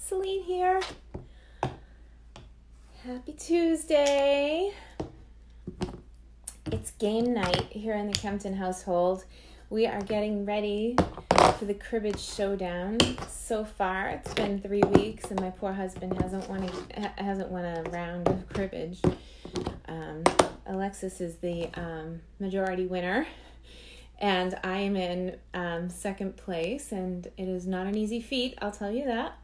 Celine here. Happy Tuesday. It's game night here in the Kempton household. We are getting ready for the cribbage showdown. So far, it's been 3 weeks, and my poor husband hasn't won a round of cribbage. Alexis is the majority winner, and I am in second place, and it is not an easy feat, I'll tell you that.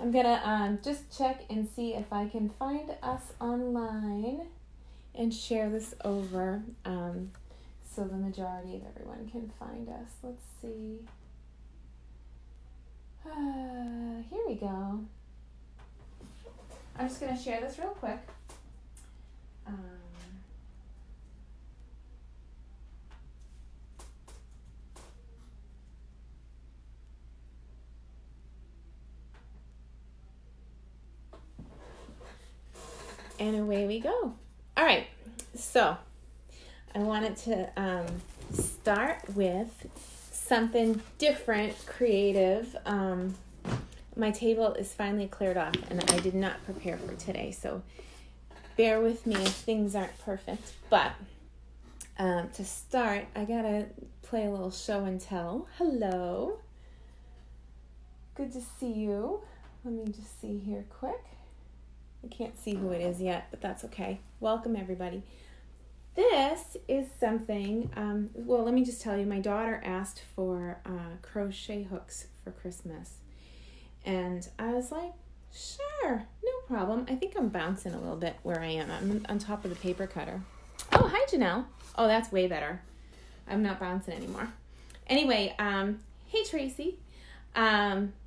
I'm gonna just check and see if I can find us online and share this over so the majority of everyone can find us. Let's see. Here we go. I'm just gonna share this real quick. And away we go. All right, so I wanted to start with something different, creative. My table is finally cleared off, and I did not prepare for today, so bear with me if things aren't perfect. But to start, I gotta play a little show and tell. Hello. Good to see you. Let me just see here quick. I can't see who it is yet, but that's okay. Welcome, everybody. This is something, well, let me just tell you, my daughter asked for crochet hooks for Christmas. And I was like, sure, no problem. I think I'm bouncing a little bit where I am. I'm on top of the paper cutter. Oh, hi, Janelle. Oh, that's way better. I'm not bouncing anymore. Anyway, hey, Tracy.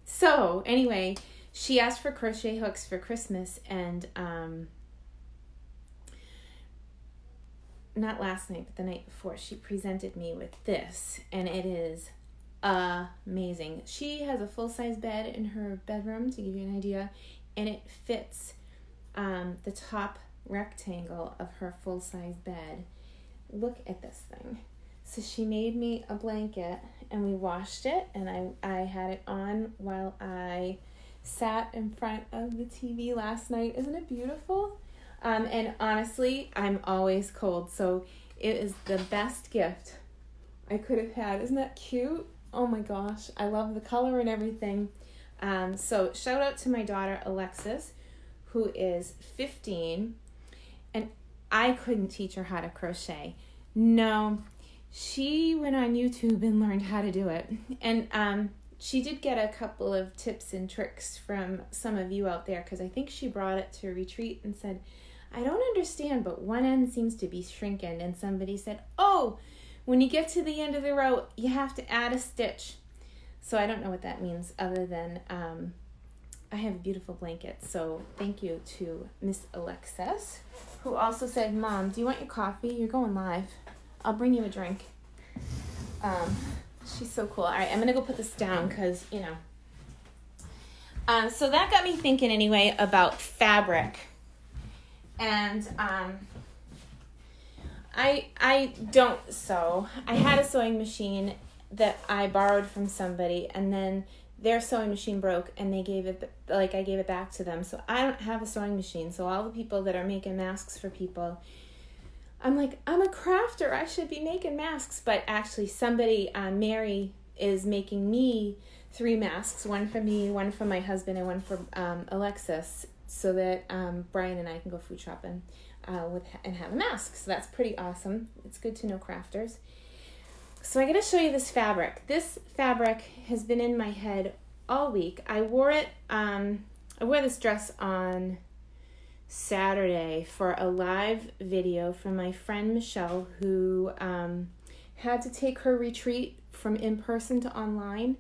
So, anyway, she asked for crochet hooks for Christmas, and not last night, but the night before, she presented me with this, and it is amazing. She has a full-size bed in her bedroom, to give you an idea, and it fits the top rectangle of her full-size bed. Look at this thing. So she made me a blanket, and we washed it, and I had it on while I sat in front of the TV last night. Isn't it beautiful? And honestly, I'm always cold, so it is the best gift I could have had. Isn't that cute? Oh my gosh, I love the color and everything. So shout out to my daughter Alexis, who is 15, and I couldn't teach her how to crochet. No, she went on YouTube and learned how to do it. And she did get a couple of tips and tricks from some of you out there, because I think she brought it to a retreat and said, I don't understand, but one end seems to be shrinking. And somebody said, oh, when you get to the end of the row, you have to add a stitch. So I don't know what that means, other than I have a beautiful blanket. So thank you to Miss Alexis, who also said, Mom, do you want your coffee? You're going live. I'll bring you a drink. She's so cool. All right, I'm going to go put this down because, you know. So that got me thinking anyway about fabric. And I don't sew. I had a sewing machine that I borrowed from somebody, and then their sewing machine broke, and I gave it back to them. So I don't have a sewing machine. So all the people that are making masks for people, I'm like, I'm a crafter. I should be making masks. But actually somebody, Mary, is making me 3 masks. One for me, one for my husband, and one for Alexis, so that Brian and I can go food shopping and have a mask. So that's pretty awesome. It's good to know crafters. So I got to show you this fabric. This fabric has been in my head all week. I wore it. I wore this dress on Saturday for a live video from my friend Michelle, who had to take her retreat from in-person to online,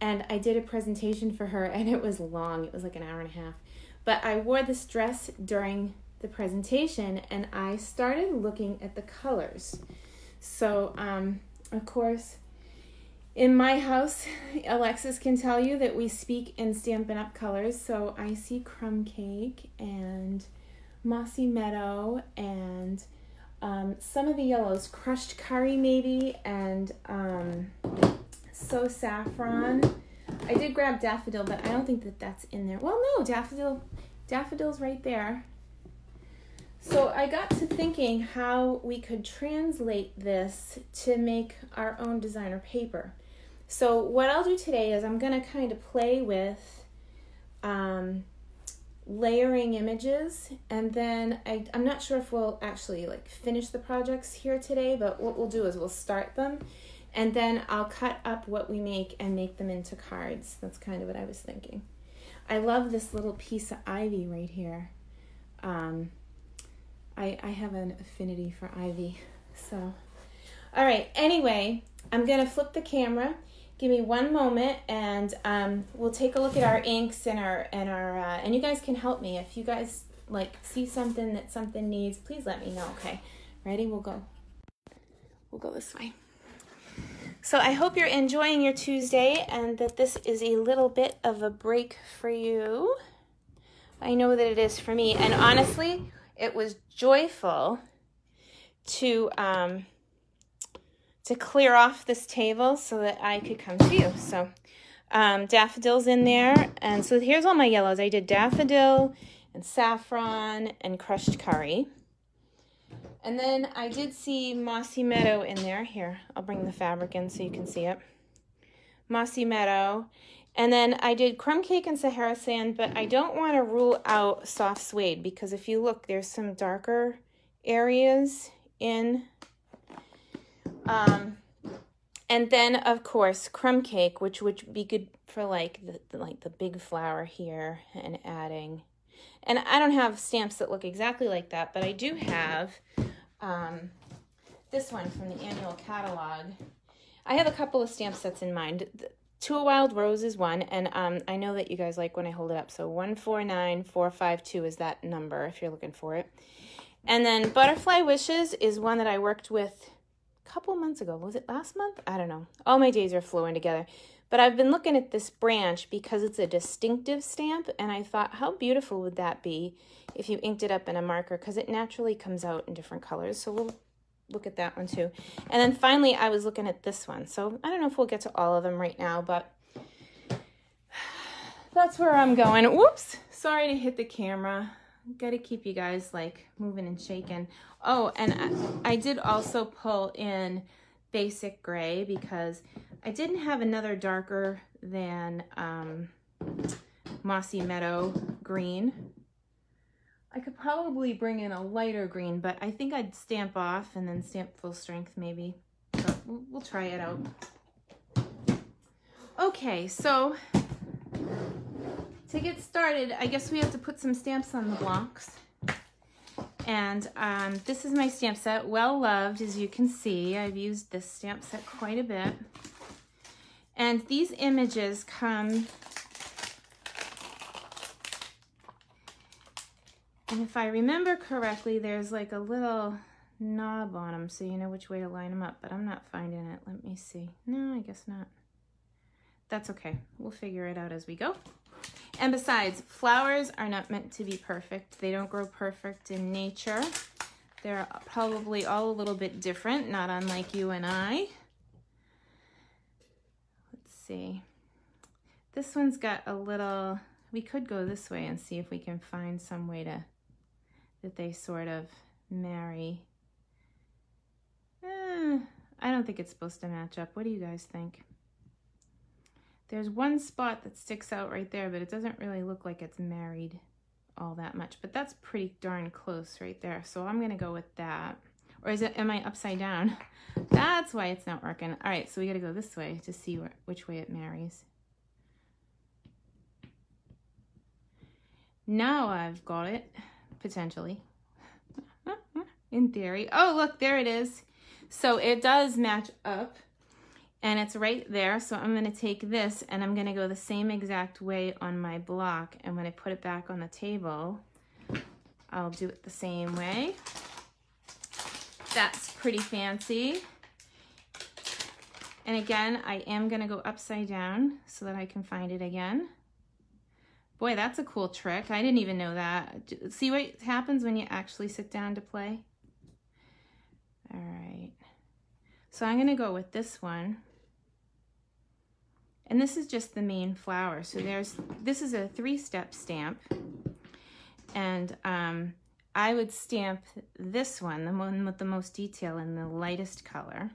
and I did a presentation for her, and it was long. It was like an hour and a half, but I wore this dress during the presentation, and I started looking at the colors. So of course, in my house, Alexis can tell you that we speak in Stampin' Up! Colors. So I see crumb cake and mossy meadow and some of the yellows, crushed curry maybe, and so saffron. I did grab daffodil, but I don't think that that's in there. Well, no, daffodil's right there. So I got to thinking how we could translate this to make our own designer paper. So what I'll do today is I'm going to kind of play with layering images, and then I'm not sure if we'll actually like finish the projects here today, but what we'll do is we'll start them, and then I'll cut up what we make and make them into cards. That's kind of what I was thinking. I love this little piece of ivy right here. I have an affinity for ivy. So, all right, anyway, I'm going to flip the camera. Give me one moment, and we'll take a look at our inks and you guys can help me. If you guys like see something that something needs, please let me know, okay? Ready? We'll go this way. So I hope you're enjoying your Tuesday and that this is a little bit of a break for you. I know that it is for me, and honestly, it was joyful to clear off this table so that I could come to you. So daffodils in there, and so here's all my yellows. I did daffodil and saffron and crushed curry. And then I did see mossy meadow in there. Here, I'll bring the fabric in so you can see it. Mossy meadow. And then I did crumb cake and Sahara sand, but I don't want to rule out soft suede because if you look, there's some darker areas in. And then of course crumb cake, which would be good for like the big flower here and adding. And I don't have stamps that look exactly like that, but I do have this one from the annual catalog. I have a couple of stamp sets in mind. To a Wild Rose is one, and I know that you guys like when I hold it up. So 149452 is that number if you're looking for it. And then Butterfly Wishes is one that I worked with a couple months ago. Was it last month? I don't know. All my days are flowing together. But I've been looking at this branch because it's a distinctive stamp, and I thought, how beautiful would that be if you inked it up in a marker, because it naturally comes out in different colors. So we'll look at that one too. And then finally, I was looking at this one. So I don't know if we'll get to all of them right now, but that's where I'm going. Whoops, sorry to hit the camera. Got to keep you guys like moving and shaking. Oh, and I did also pull in basic gray because I didn't have another darker than Mossy Meadow green. I could probably bring in a lighter green, but I think I'd stamp off and then stamp full strength maybe. But we'll try it out. Okay, so to get started, I guess we have to put some stamps on the blocks. And this is my stamp set, well loved, as you can see. I've used this stamp set quite a bit. And these images come, and if I remember correctly, there's like a little knob on them so you know which way to line them up, but I'm not finding it. Let me see. No, I guess not. That's okay. We'll figure it out as we go. And besides, flowers are not meant to be perfect. They don't grow perfect in nature. They're probably all a little bit different, not unlike you and I. Let's see. This one's got a little, we could go this way and see if we can find some way to, that they sort of marry. I don't think it's supposed to match up. What do you guys think? There's one spot that sticks out right there, but it doesn't really look like it's married all that much, but that's pretty darn close right there. So I'm gonna go with that. Or is it, am I upside down? That's why it's not working. All right, so we gotta go this way to see which way it marries. Now I've got it, potentially, in theory. Oh, look, there it is. So it does match up. And it's right there, so I'm gonna take this and I'm gonna go the same exact way on my block, and when I put it back on the table, I'll do it the same way. That's pretty fancy. And again, I am gonna go upside down so that I can find it again. Boy, that's a cool trick. I didn't even know that. See what happens when you actually sit down to play? All right. So I'm gonna go with this one. And this is just the main flower. So this is a 3-step stamp. And I would stamp this one, the one with the most detail in the lightest color.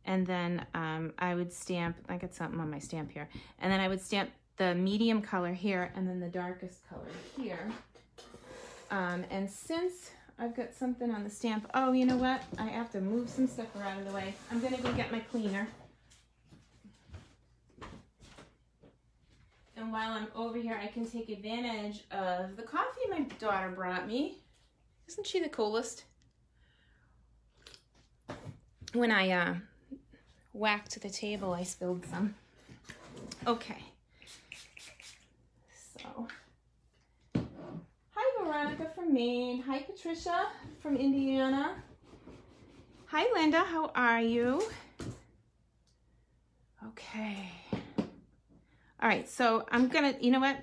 And then I would stamp, I got something on my stamp here. And then I would stamp the medium color here and then the darkest color here. And since I've got something on the stamp, oh, you know what? I have to move some stuff out of the way. I'm gonna go get my cleaner. And while I'm over here, I can take advantage of the coffee my daughter brought me. Isn't she the coolest? When I whacked the table, I spilled some. Okay. So, hi Veronica from Maine. Hi Patricia from Indiana. Hi Linda, how are you? Okay. All right, so I'm gonna, you know what?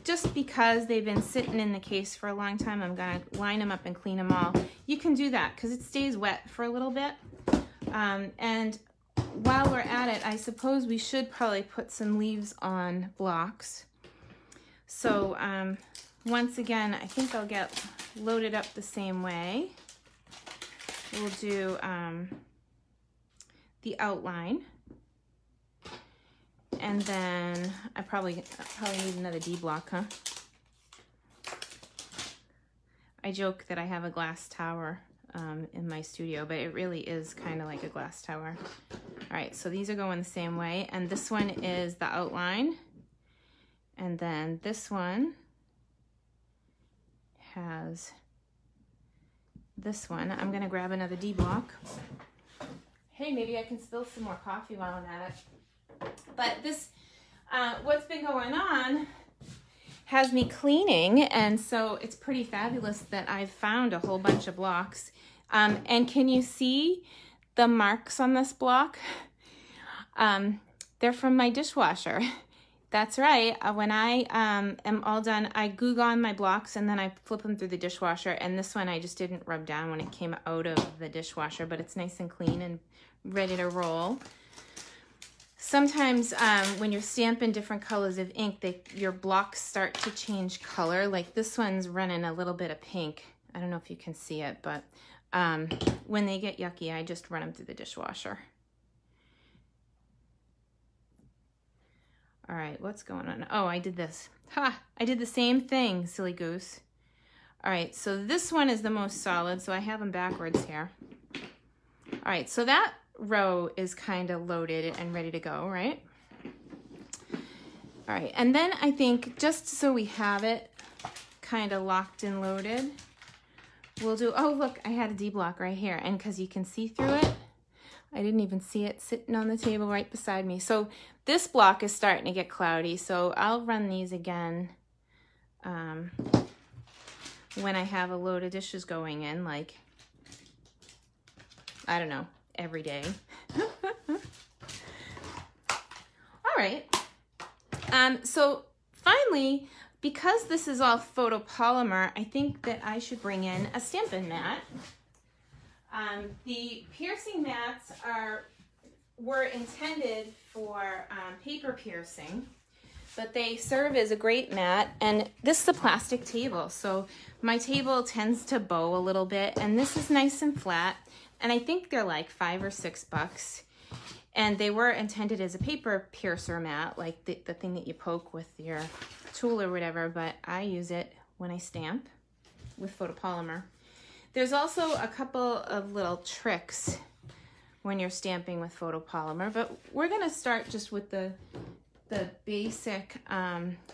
Just because they've been sitting in the case for a long time, I'm gonna line them up and clean them all. You can do that because it stays wet for a little bit. And while we're at it, I suppose we should probably put some leaves on blocks. So once again, I think I'll get loaded up the same way. We'll do the outline. And then I probably need another D block, huh? I joke that I have a glass tower in my studio, but it really is kind of like a glass tower. All right, so these are going the same way. And this one is the outline. And then this one has this one. I'm gonna grab another D block. Hey, maybe I can spill some more coffee while I'm at it. But this, what's been going on has me cleaning, and so it's pretty fabulous that I've found a whole bunch of blocks. And can you see the marks on this block? They're from my dishwasher. That's right. When I am all done, I glue on my blocks and then I flip them through the dishwasher. And this one I just didn't rub down when it came out of the dishwasher, but it's nice and clean and ready to roll. Sometimes when you're stamping different colors of ink, your blocks start to change color. Like this one's running a little bit of pink. I don't know if you can see it, but when they get yucky, I just run them through the dishwasher. All right, what's going on? Oh, I did this. Ha! I did the same thing, silly goose. All right, so this one is the most solid, so I have them backwards here. All right, so that row is kind of loaded and ready to go, right? All right, and then I think just so we have it kind of locked and loaded, we'll do, oh look, I had a D block right here, and because you can see through it, I didn't even see it sitting on the table right beside me. So this block is starting to get cloudy, so I'll run these again when I have a load of dishes going in, like, I don't know, every day. All right. So finally, because this is all photopolymer, I think that I should bring in a Stampin' mat. The piercing mats were intended for paper piercing, but they serve as a great mat, and this is a plastic table, so my table tends to bow a little bit, and this is nice and flat, and I think they're like $5 or $6, and they were intended as a paper piercer mat, like the thing that you poke with your tool or whatever, but I use it when I stamp with photopolymer. There's also a couple of little tricks when you're stamping with photopolymer, but we're gonna start just with the basic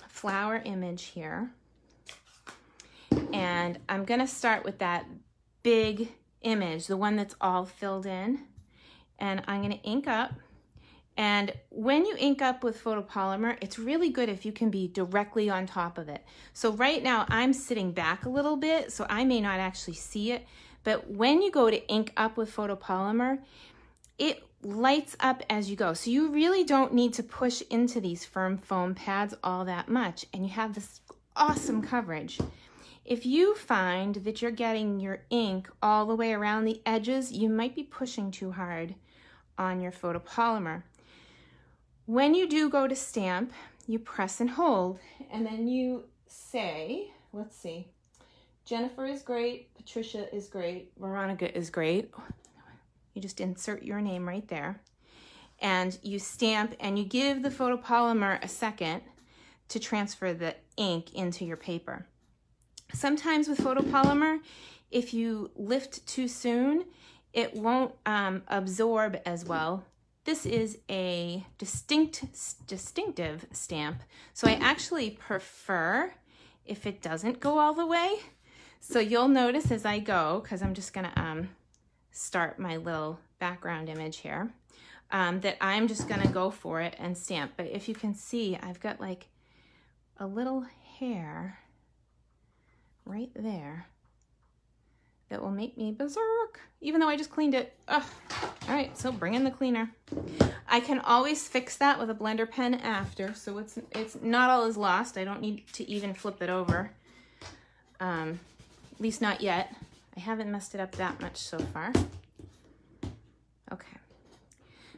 flower image here. And I'm gonna start with that big image, the one that's all filled in. And I'm gonna ink up. And when you ink up with photopolymer, it's really good if you can be directly on top of it. So right now I'm sitting back a little bit, so I may not actually see it, but when you go to ink up with photopolymer, it lights up as you go. So you really don't need to push into these firm foam pads all that much, and you have this awesome coverage. If you find that you're getting your ink all the way around the edges, you might be pushing too hard on your photopolymer. When you do go to stamp, you press and hold, and then you say, let's see, Jennifer is great, Patricia is great, Veronica is great. You just insert your name right there. And you stamp and you give the photopolymer a second to transfer the ink into your paper. Sometimes with photopolymer, if you lift too soon, it won't absorb as well. This is a distinctive stamp, so I actually prefer if it doesn't go all the way. So you'll notice as I go, because I'm just gonna start my little background image here, that I'm just gonna go for it and stamp. But if you can see, I've got like a little hair right there that will make me berserk, even though I just cleaned it. Ugh. All right, so bring in the cleaner. I can always fix that with a blender pen after, so it's not all is lost. I don't need to even flip it over, at least not yet. I haven't messed it up that much so far. Okay.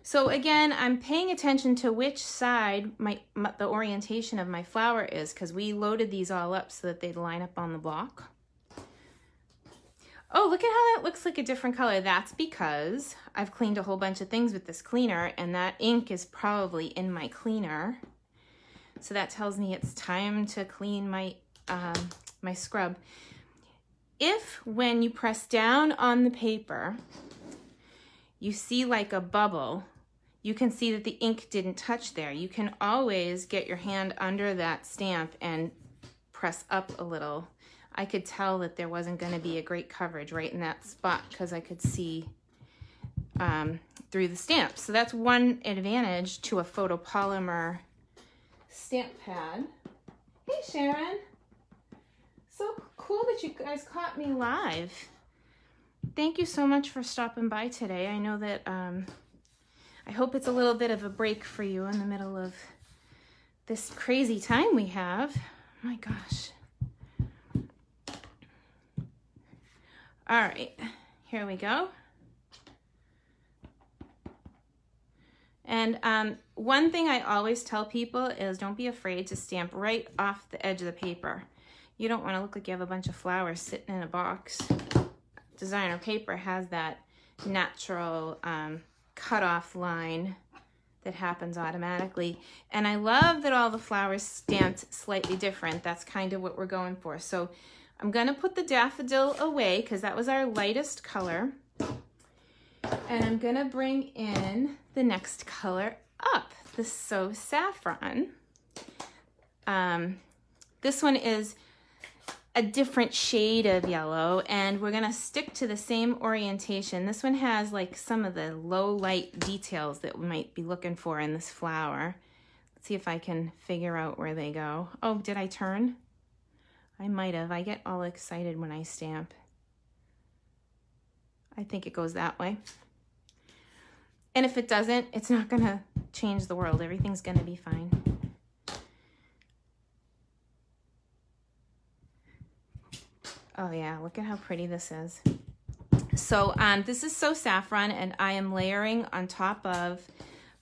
So again, I'm paying attention to which side the orientation of my flower is, because we loaded these all up so that they'd line up on the block. Oh, look at how that looks like a different color. That's because I've cleaned a whole bunch of things with this cleaner, and that ink is probably in my cleaner. So that tells me it's time to clean my, my scrub. If when you press down on the paper, you see like a bubble, you can see that the ink didn't touch there. You can always get your hand under that stamp and press up a little. I could tell that there wasn't going to be a great coverage right in that spot because I could see through the stamp. So that's one advantage to a photopolymer stamp pad. Hey Sharon, so cool that you guys caught me live. Thank you so much for stopping by today. I know that I hope it's a little bit of a break for you in the middle of this crazy time we have. Oh my gosh. All right, here we go. And one thing I always tell people is don't be afraid to stamp right off the edge of the paper. You don't want to look like you have a bunch of flowers sitting in a box. Designer paper has that natural cutoff line that happens automatically. And I love that all the flowers stamped slightly different. That's kind of what we're going for. So I'm gonna put the daffodil away because that was our lightest color. And I'm gonna bring in the next color up, the So Saffron. This one is a different shade of yellow, and we're gonna stick to the same orientation. This one has like some of the low light details that we might be looking for in this flower. Let's see if I can figure out where they go. Oh, did I turn? I might have. I get all excited when I stamp. I think it goes that way. And if it doesn't, it's not gonna change the world. Everything's gonna be fine. Oh yeah, look at how pretty this is. So this is So Saffron, and I am layering on top of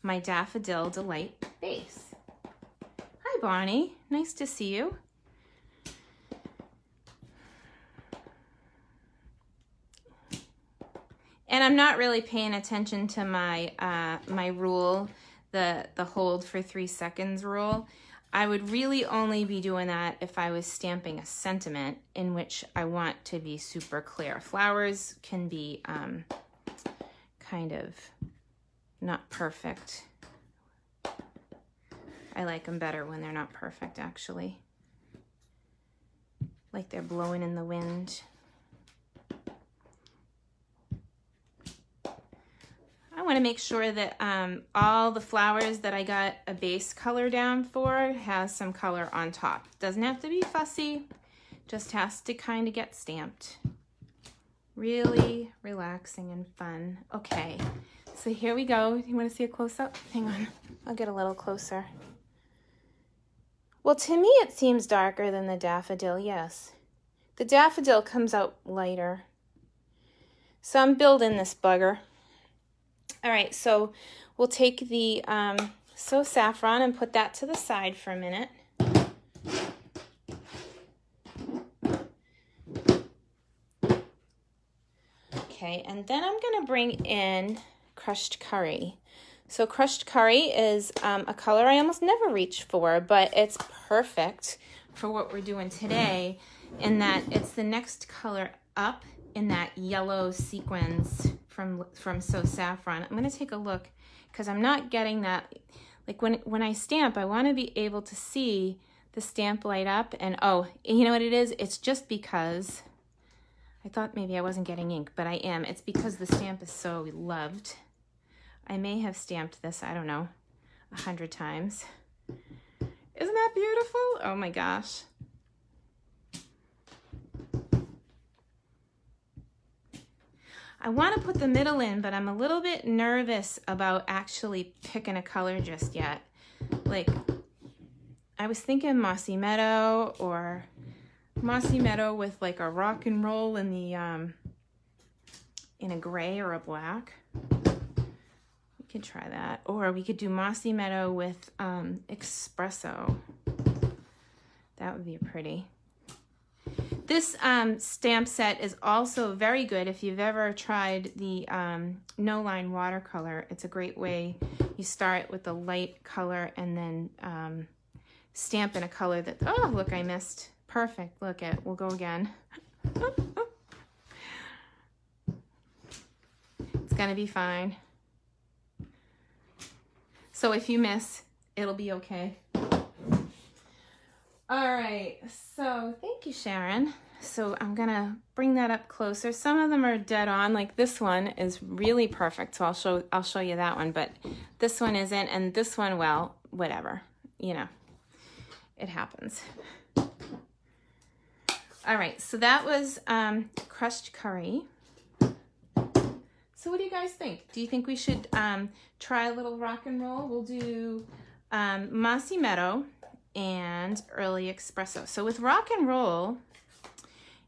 my Daffodil Delight base. Hi Bonnie, nice to see you. And I'm not really paying attention to my my rule, the hold for 3 seconds rule. I would really only be doing that if I was stamping a sentiment in which I want to be super clear. Flowers can be kind of not perfect. I like them better when they're not perfect, actually. Like they're blowing in the wind. I want to make sure that all the flowers that I got a base color down for has some color on top. Doesn't have to be fussy, just has to kind of get stamped. Really relaxing and fun. Okay, so here we go. You want to see a close-up? Hang on, I'll get a little closer. Well, to me it seems darker than the daffodil, yes. The daffodil comes out lighter. So I'm building this bugger. All right, so we'll take the So Saffron and put that to the side for a minute. Okay, and then I'm gonna bring in crushed curry. So crushed curry is a color I almost never reach for, but it's perfect for what we're doing today in that it's the next color up in that yellow sequins from So Saffron. I'm gonna take a look because I'm not getting that. Like when I stamp, I wanna be able to see the stamp light up, and oh, you know what it is? It's just because I thought maybe I wasn't getting ink, but I am. It's because the stamp is so loved. I may have stamped this, I don't know, 100 times. Isn't that beautiful? Oh my gosh. I want to put the middle in, but I'm a little bit nervous about actually picking a color just yet. Like, I was thinking Mossy Meadow, or Mossy Meadow with like a rock and roll in the in a gray or a black. We could try that, or we could do Mossy Meadow with espresso. That would be pretty. This stamp set is also very good if you've ever tried the No Line watercolor. It's a great way. You start with a light color and then stamp in a color that, oh, look, I missed. Perfect. Look at, we'll go again. It's gonna be fine. So if you miss, it'll be okay. All right, so thank you, Sharon. So I'm gonna bring that up closer. Some of them are dead on, like this one is really perfect, so I'll show you that one, but this one isn't, and this one, well, whatever, you know, it happens. All right, so that was crushed curry. So what do you guys think? Do you think we should try a little rock and roll? We'll do Mossy Meadow and early espresso. So with rock and roll,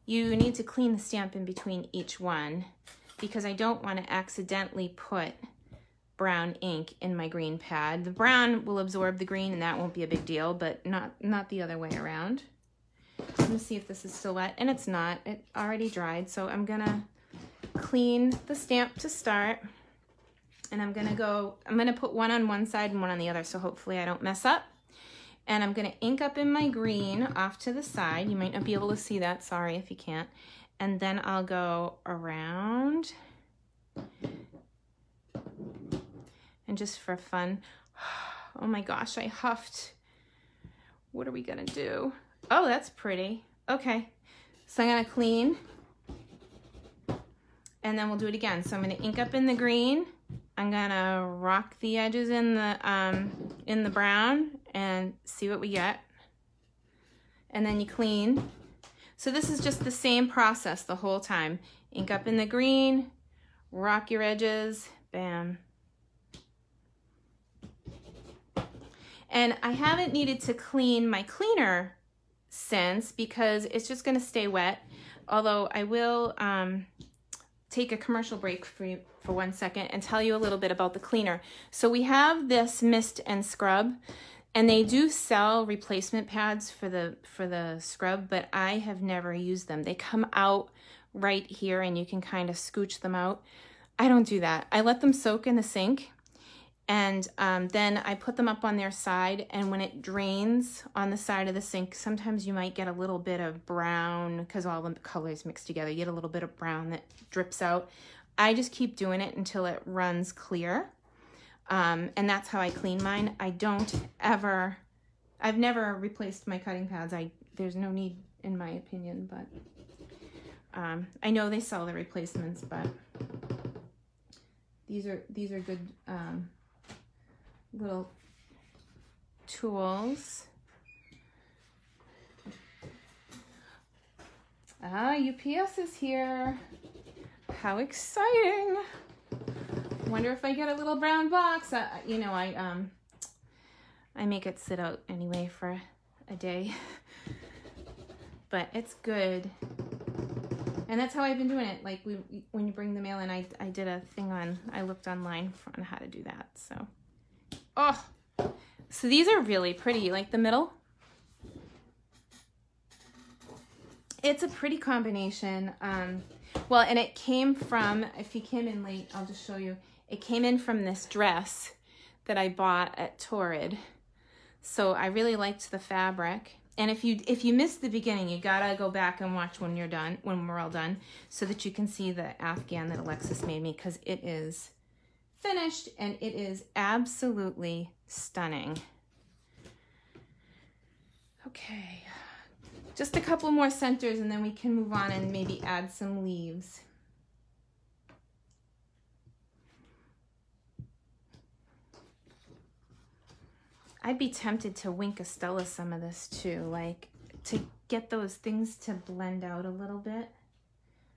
you need to clean the stamp in between each one because I don't want to accidentally put brown ink in my green pad. The brown will absorb the green and that won't be a big deal, but not the other way around. I'm gonna see if this is still wet, and it's not. It already dried, so I'm gonna clean the stamp to start, and I'm gonna put one on one side and one on the other, so hopefully I don't mess up. And I'm gonna ink up in my green off to the side. You might not be able to see that, sorry if you can't. And then I'll go around. And just for fun, oh my gosh, I huffed. What are we gonna do? Oh, that's pretty. Okay, so I'm gonna clean. And then we'll do it again. So I'm gonna ink up in the green. I'm gonna rock the edges in the brown and see what we get. And then you clean. So this is just the same process the whole time. Ink up in the green, rock your edges, bam. And I haven't needed to clean my cleaner since because it's just gonna stay wet. Although I will take a commercial break for 1 second and tell you a little bit about the cleaner. So we have this mist and scrub, and they do sell replacement pads for the scrub, but I have never used them. They come out right here and you can kind of scooch them out. I don't do that. I let them soak in the sink, and then I put them up on their side, and when it drains on the side of the sink, sometimes you might get a little bit of brown because all the colors mixed together. You get a little bit of brown that drips out. I just keep doing it until it runs clear, and that's how I clean mine. I've never replaced my cutting pads. There's no need in my opinion, but I know they sell the replacements, but these are good little tools. UPS is here. How exciting. Wonder if I get a little brown box. You know, I make it sit out anyway for a day. But it's good. And that's how I've been doing it. Like when you bring the mail in, I did a thing I looked online on how to do that. So, oh, So these are really pretty, like the middle. It's a pretty combination. Well, and it came from, if you came in late, I'll just show you. It came in from this dress that I bought at Torrid. So I really liked the fabric. And if you missed the beginning, you gotta go back and watch when you're done, when we're all done, so that you can see the Afghan that Alexis made me, because it is finished and it is absolutely stunning. Okay, just a couple more centers and then we can move on and maybe add some leaves. I'd be tempted to wink Estella some of this too, like to get those things to blend out a little bit.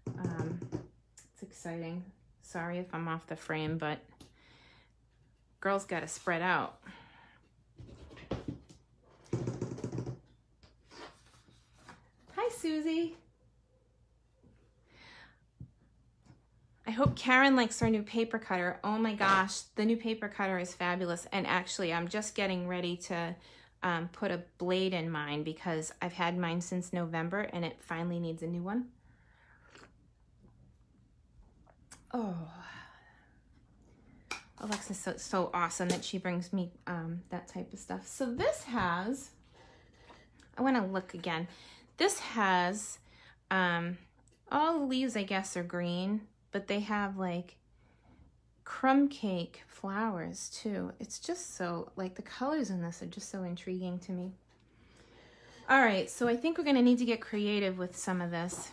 It's exciting. Sorry if I'm off the frame, but girls got to spread out. Hi, Susie. I hope Karen likes our new paper cutter. Oh my gosh, the new paper cutter is fabulous. And actually, I'm just getting ready to put a blade in mine because I've had mine since November and it finally needs a new one. Oh, Alexa's so awesome that she brings me that type of stuff. So this has, I want to look again. This has, all the leaves I guess are green, but they have like crumb cake flowers too. It's just so, like the colors in this are just so intriguing to me. All right, so I think we're gonna need to get creative with some of this.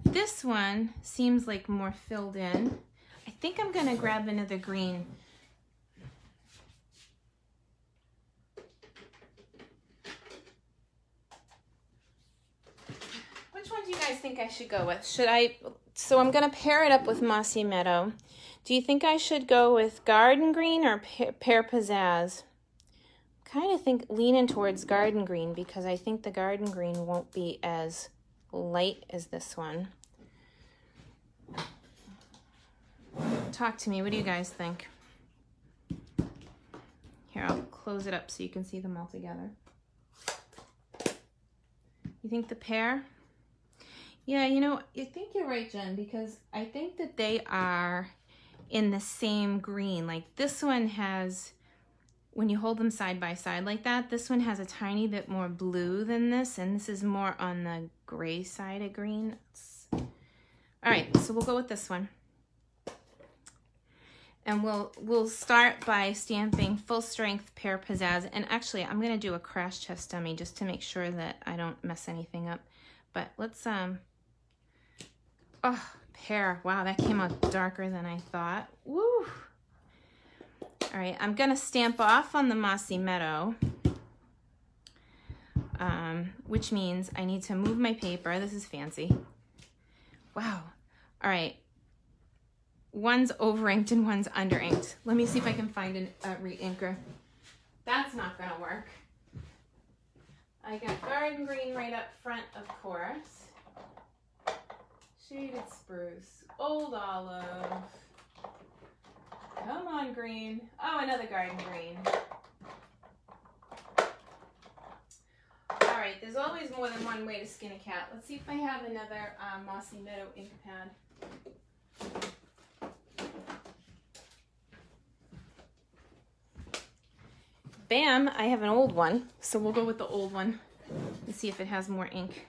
This one seems like more filled in. I think I'm gonna grab another green. Which one do you guys think I should go with? So I'm gonna pair it up with Mossy Meadow. Do you think I should go with Garden Green or Pear Pizzazz? Kind of think leaning towards Garden Green because I think the Garden Green won't be as light as this one. Talk to me, what do you guys think? Here, I'll close it up so you can see them all together. You think the pear? Yeah, you know, I think you're right, Jen, because I think that they are in the same green. Like this one has, when you hold them side by side like that, this one has a tiny bit more blue than this, and this is more on the gray side of green. All right, so we'll go with this one. And we'll start by stamping Full Strength Pear Pizzazz. And actually, I'm gonna do a crash test dummy just to make sure that I don't mess anything up. But let's, oh, pear. Wow, that came out darker than I thought. Woo! All right, I'm gonna stamp off on the Mossy Meadow, which means I need to move my paper. This is fancy. Wow. All right. One's over-inked and one's under-inked. Let me see if I can find a re-inker. That's not gonna work. I got Garden Green right up front, of course. Shaded Spruce, Old Olive. Come on, green. Oh, another Garden Green. All right, there's always more than one way to skin a cat. Let's see if I have another Mossy Meadow ink pad. Bam, I have an old one, so we'll go with the old one and see if it has more ink.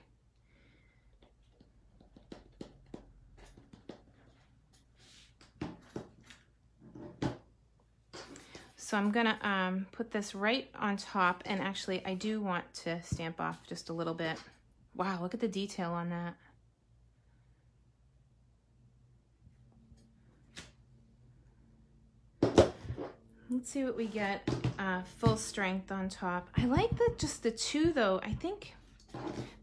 So I'm gonna put this right on top, and actually I do want to stamp off just a little bit. Wow, look at the detail on that. Let's see what we get. Full Strength on top. I like just the two though. I think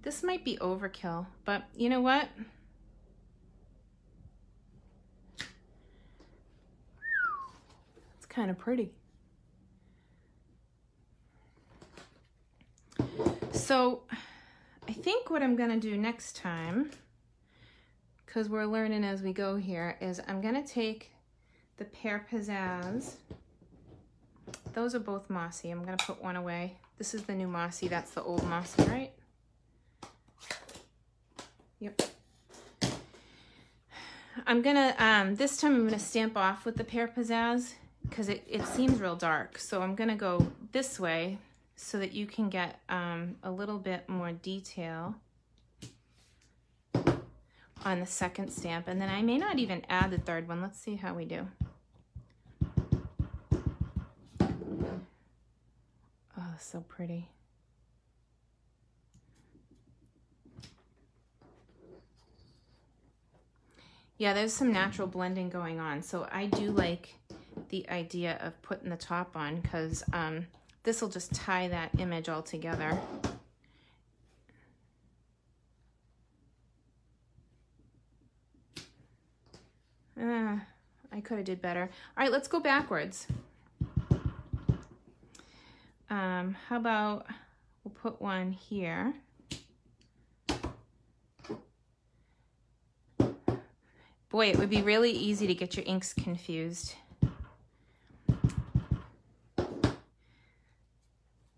this might be overkill, but you know what? It's kind of pretty. So I think what I'm gonna do next time, because we're learning as we go here, is I'm gonna take the Pear Pizzazz those are both mossy. I'm gonna put one away. This is the new mossy, that's the old mossy, right? Yep. I'm gonna, this time I'm gonna stamp off with the Pear Pizzazz because it seems real dark. So I'm gonna go this way so that you can get a little bit more detail on the second stamp. And then I may not even add the third one. Let's see how we do. Oh, so pretty. Yeah, there's some natural blending going on. So I do like the idea of putting the top on because this will just tie that image all together. I could have did better. All right, let's go backwards. How about we'll put one here. Boy, it would be really easy to get your inks confused.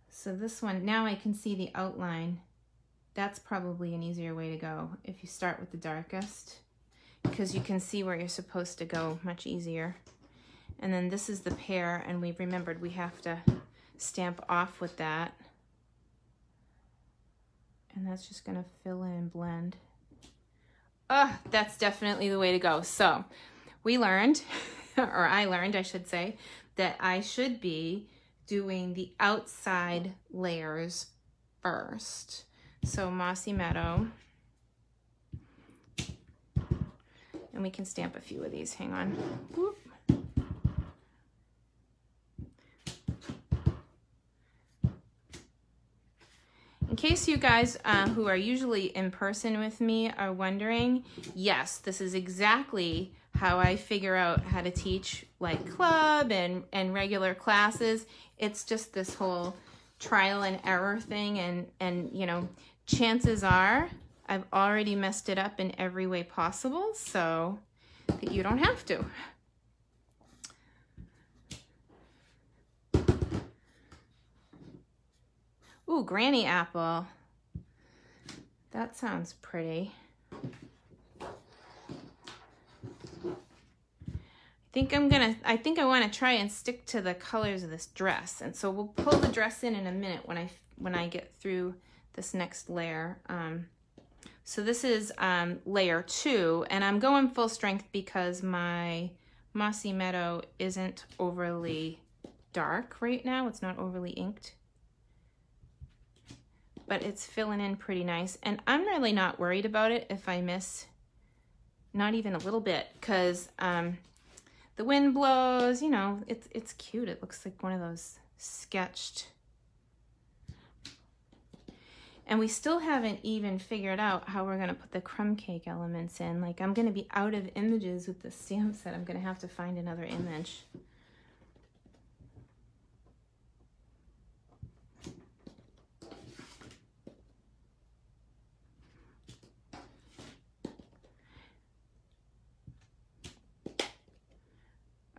So this one, now I can see the outline. That's probably an easier way to go if you start with the darkest, because you can see where you're supposed to go much easier. And then this is the pear, and we've remembered we have to stamp off with that. And that's just gonna fill in and blend. Oh, that's definitely the way to go. So we learned, or I learned, I should say, that I should be doing the outside layers first. So Mossy Meadow. And we can stamp a few of these. Hang on. Whoop. In case you guys who are usually in person with me are wondering, yes, this is exactly how I figure out how to teach like club and regular classes. It's just this whole trial and error thing, and you know, chances are I've already messed it up in every way possible so that you don't have to. Ooh, Granny Apple. That sounds pretty. I think I want to try and stick to the colors of this dress. And so we'll pull the dress in a minute when I get through this next layer. So this is layer 2, and I'm going full strength because my Mossy Meadow isn't overly dark right now. It's not overly inked, but it's filling in pretty nice. And I'm really not worried about it if I miss not even a little bit, because the wind blows, you know, it's cute. It looks like one of those sketched. And we still haven't even figured out how we're gonna put the crumb cake elements in. Like, I'm gonna be out of images with the stamp set. I'm gonna have to find another image.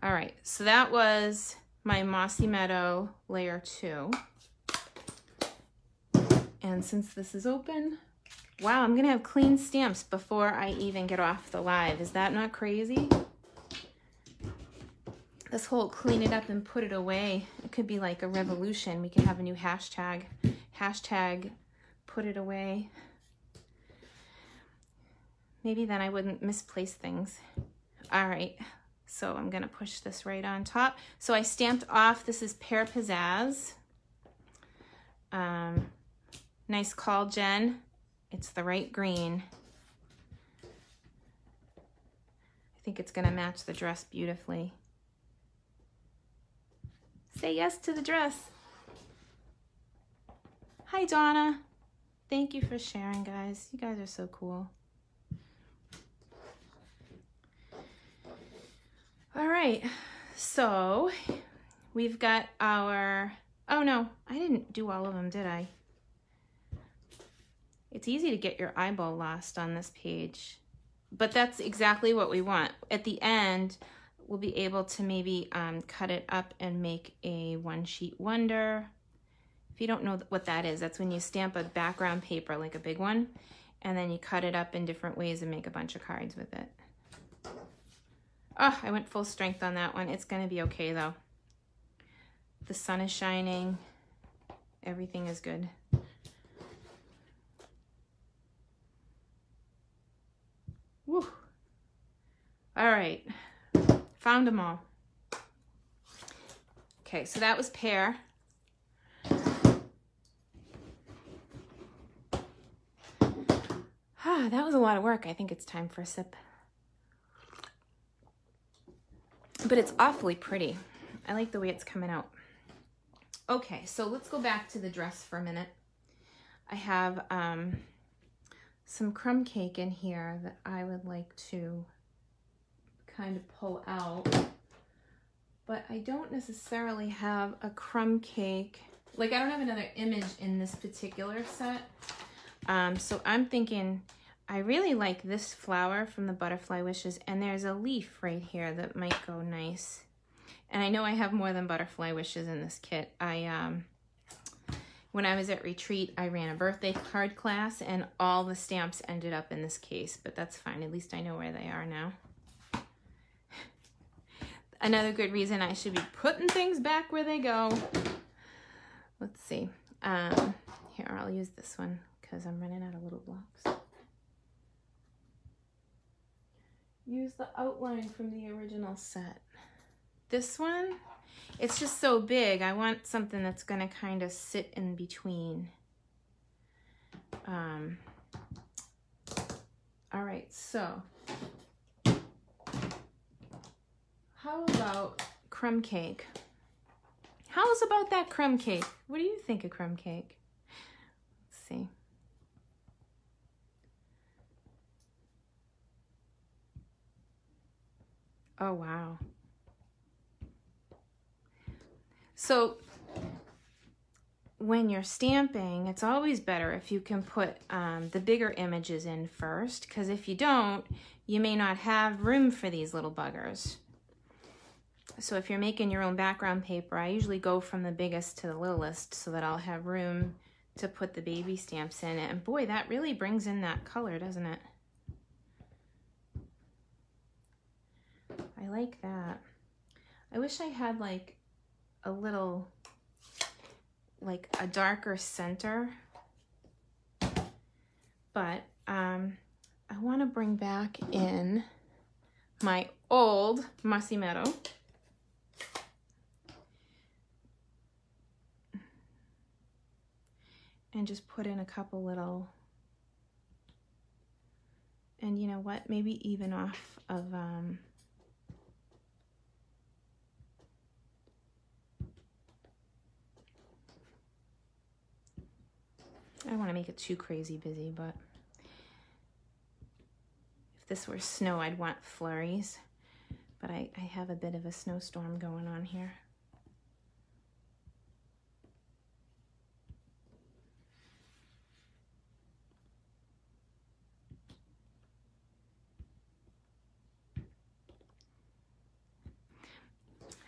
All right, so that was my Mossy Meadow layer 2. And since this is open, wow, I'm gonna have clean stamps before I even get off the live. Is that not crazy? This whole clean it up and put it away, it could be like a revolution. We could have a new hashtag. Hashtag put it away. Maybe then I wouldn't misplace things. All right. So I'm gonna push this right on top. So I stamped off, this is Pear Pizzazz. Nice call, Jen. It's the right green. I think it's gonna match the dress beautifully. Say yes to the dress. Hi, Donna. Thank you for sharing, guys. You guys are so cool. All right, so we've got our, oh no, I didn't do all of them, did I? It's easy to get your eyeball lost on this page, but that's exactly what we want. At the end, we'll be able to maybe cut it up and make a one sheet wonder. If you don't know what that is, that's when you stamp a background paper, like a big one, and then you cut it up in different ways and make a bunch of cards with it. Oh, I went full strength on that one. It's gonna be okay though. The sun is shining. Everything is good. Woo. All right, found them all. Okay, so that was pear. That was a lot of work. I think it's time for a sip. But it's awfully pretty. I like the way it's coming out. Okay, so let's go back to the dress for a minute. I have some crumb cake in here that I would like to kind of pull out. But I don't necessarily have a crumb cake. Like, I don't have another image in this particular set. So I'm thinking, I really like this flower from the Butterfly Wishes, and there's a leaf right here that might go nice. And I know I have more than Butterfly Wishes in this kit. When I was at retreat, I ran a birthday card class, and all the stamps ended up in this case, but that's fine. At least I know where they are now. Another good reason I should be putting things back where they go. Let's see. Here, I'll use this one because I'm running out of little blocks. Use the outline from the original set. This one, it's just so big. I want something that's gonna kind of sit in between. All right, so how about crumb cake? How's about that crumb cake? What do you think of crumb cake? Let's see. Oh, wow. So when you're stamping, it's always better if you can put the bigger images in first, because if you don't, you may not have room for these little buggers. So if you're making your own background paper, I usually go from the biggest to the littlest so that I'll have room to put the baby stamps in. And boy, that really brings in that color, doesn't it? I like that. I wish I had like a little, like a darker center, but I want to bring back in my old Mossy Meadow. And just put in a couple little, and you know what, maybe even off of I don't want to make it too crazy busy, but if this were snow, I'd want flurries, but I have a bit of a snowstorm going on here.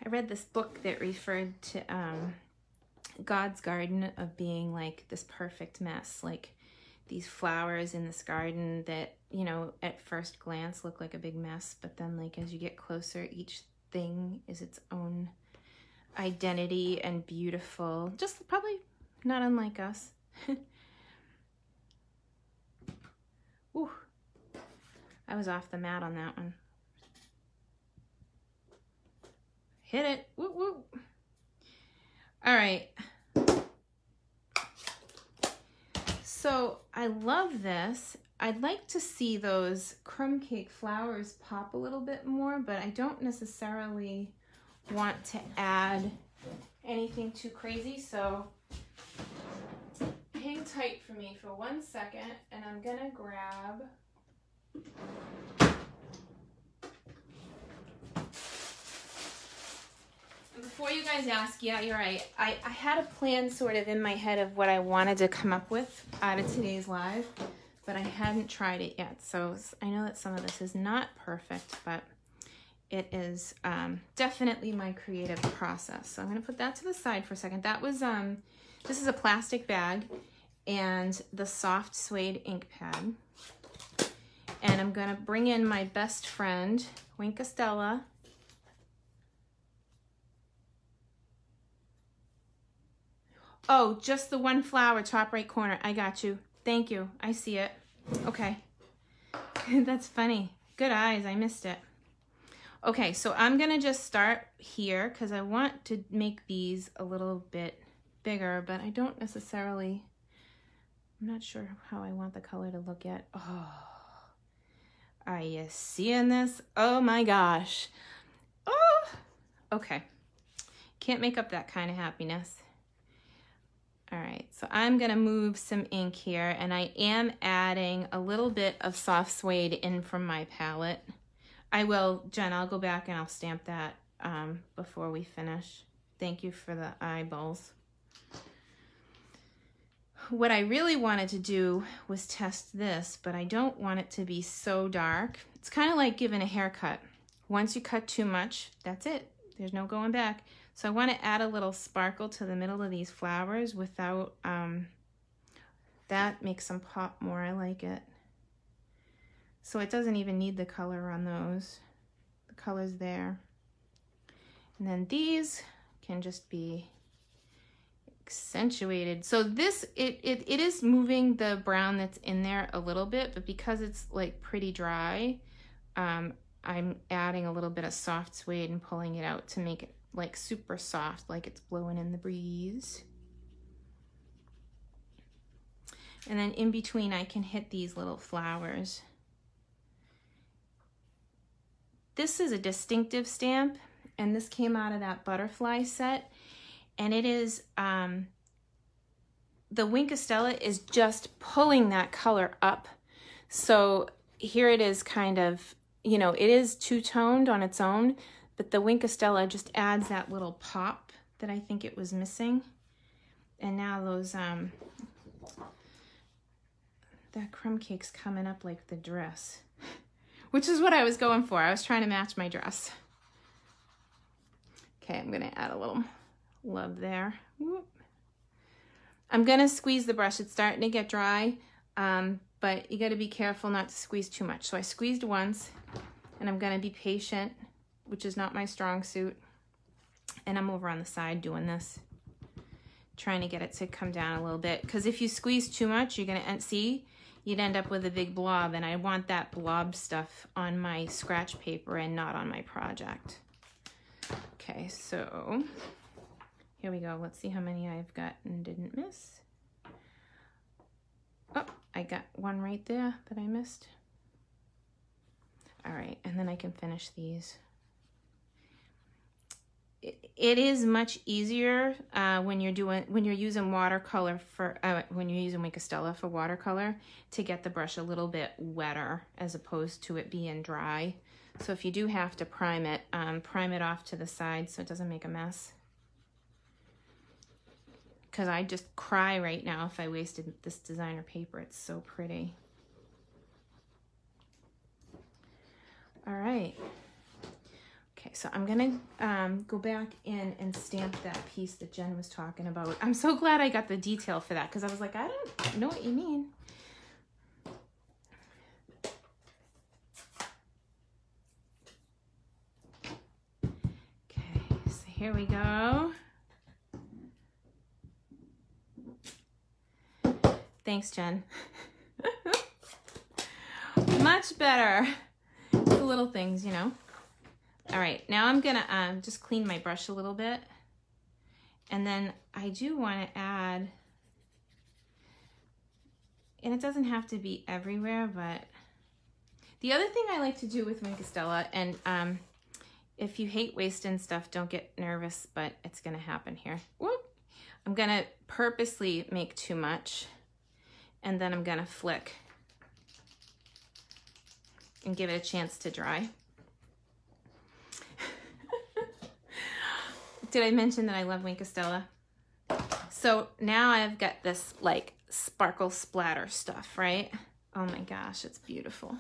I read this book that referred to God's garden of being like this perfect mess, like these flowers in this garden that, you know, at first glance look like a big mess, but then like as you get closer, each thing is its own identity and beautiful, just probably not unlike us. Ooh, I was off the mat on that one. Hit it. Woo woo. All right. So I love this. I'd like to see those crumb cake flowers pop a little bit more, but I don't necessarily want to add anything too crazy. So hang tight for me for 1 second, and I'm gonna grab before you guys ask, yeah, you're right. I had a plan sort of in my head of what I wanted to come up with out of today's live, but I hadn't tried it yet. So I know that some of this is not perfect, but it is definitely my creative process. So I'm going to put that to the side for a second. That was, this is a plastic bag and the soft suede ink pad. And I'm going to bring in my best friend, Winkastella. Oh, just the one flower, top right corner. I got you. Thank you. I see it. Okay. That's funny. Good eyes. I missed it. Okay, so I'm going to just start here because I want to make these a little bit bigger, but I don't necessarily, I'm not sure how I want the color to look yet. Oh, are you seeing this? Oh my gosh. Oh, okay. Can't make up that kind of happiness. All right, so I'm gonna move some ink here, and I am adding a little bit of soft suede in from my palette. I will, Jen, I'll go back and I'll stamp that before we finish. Thank you for the eyeballs. What I really wanted to do was test this, but I don't want it to be so dark. It's kind of like giving a haircut. Once you cut too much, that's it. There's no going back. So I want to add a little sparkle to the middle of these flowers without, that makes them pop more. I like it. So it doesn't even need the color on those. The color's there. And then these can just be accentuated. So this, it is moving the brown that's in there a little bit, but because it's like pretty dry, I'm adding a little bit of soft suede and pulling it out to make it like super soft, like it's blowing in the breeze. And then in between I can hit these little flowers. This is a distinctive stamp, and this came out of that butterfly set, and it is, the Winkastella is just pulling that color up. So here it is kind of, you know, it is two-toned on its own, but the Winkastella just adds that little pop that I think it was missing. And now those, that crumb cake's coming up like the dress, which is what I was going for. I was trying to match my dress. Okay, I'm gonna add a little love there. Whoop. I'm gonna squeeze the brush. It's starting to get dry, but you gotta be careful not to squeeze too much. So I squeezed once, and I'm gonna be patient, which is not my strong suit. And I'm over on the side doing this, trying to get it to come down a little bit. Because if you squeeze too much, you're gonna see, you'd end up with a big blob, and I want that blob stuff on my scratch paper and not on my project. Okay, so here we go. Let's see how many I've got and didn't miss. Oh, I got one right there that I missed. All right, and then I can finish these. It is much easier when you're using watercolor for when you're using Winkastella for watercolor to get the brush a little bit wetter as opposed to it being dry. So if you do have to prime it off to the side so it doesn't make a mess. Because I just cry right now if I wasted this designer paper. It's so pretty. All right. Okay, so I'm gonna go back in and stamp that piece that Jen was talking about. I'm so glad I got the detail for that because I was like, I don't know what you mean. Okay, so here we go. Thanks, Jen. Much better. The little things, you know. All right, now I'm gonna just clean my brush a little bit. And then I do wanna add, and it doesn't have to be everywhere, but the other thing I like to do with Winkastella, and if you hate wasting stuff, don't get nervous, but it's gonna happen here. Whoop. I'm gonna purposely make too much, and then I'm gonna flick and give it a chance to dry. Did I mention that I love Winkastella? So now I've got this like sparkle splatter stuff, right? Oh my gosh, it's beautiful.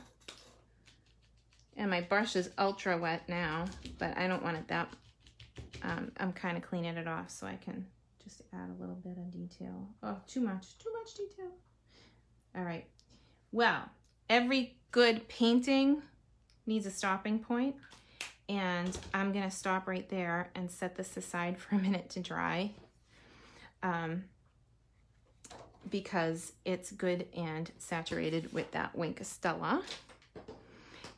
And my brush is ultra wet now, but I don't want it that, I'm kind of cleaning it off so I can just add a little bit of detail. Oh, too much detail. All right, well, every good painting needs a stopping point, and I'm gonna stop right there and set this aside for a minute to dry, because it's good and saturated with that Stella.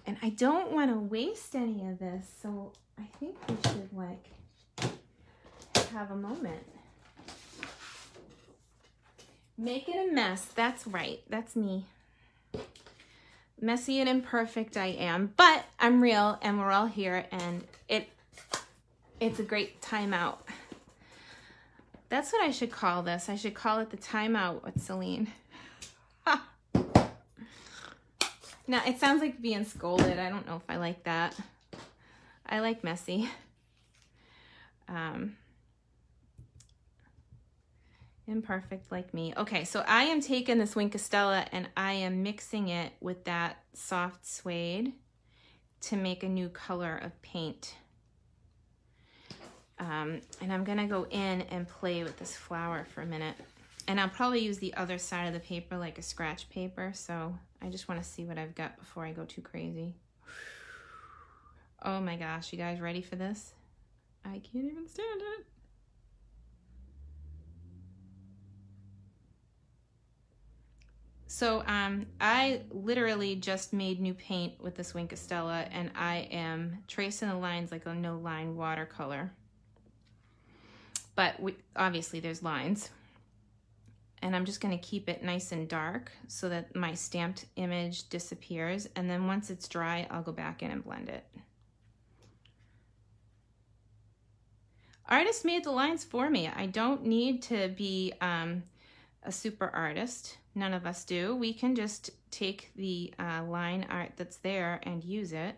And I don't want to waste any of this, so I think we should like have a moment. Making a mess, that's right, that's me. Messy and imperfect I am, but I'm real and we're all here, and it's a great timeout. That's what I should call this. I should call it the timeout with Celine. Now, it sounds like being scolded. I don't know if I like that. I like messy. Imperfect like me. Okay, so I am taking this Stella and I am mixing it with that soft suede to make a new color of paint. And I'm gonna go in and play with this flower for a minute. And I'll probably use the other side of the paper like a scratch paper, so I just want to see what I've got before I go too crazy. Oh my gosh, you guys ready for this? I can't even stand it. So I literally just made new paint with this Stella, and I am tracing the lines like a no-line watercolor. But obviously there's lines. And I'm just going to keep it nice and dark so that my stamped image disappears. And then once it's dry, I'll go back in and blend it. Artist made the lines for me. I don't need to be a super artist. None of us do. We can just take the line art that's there and use it.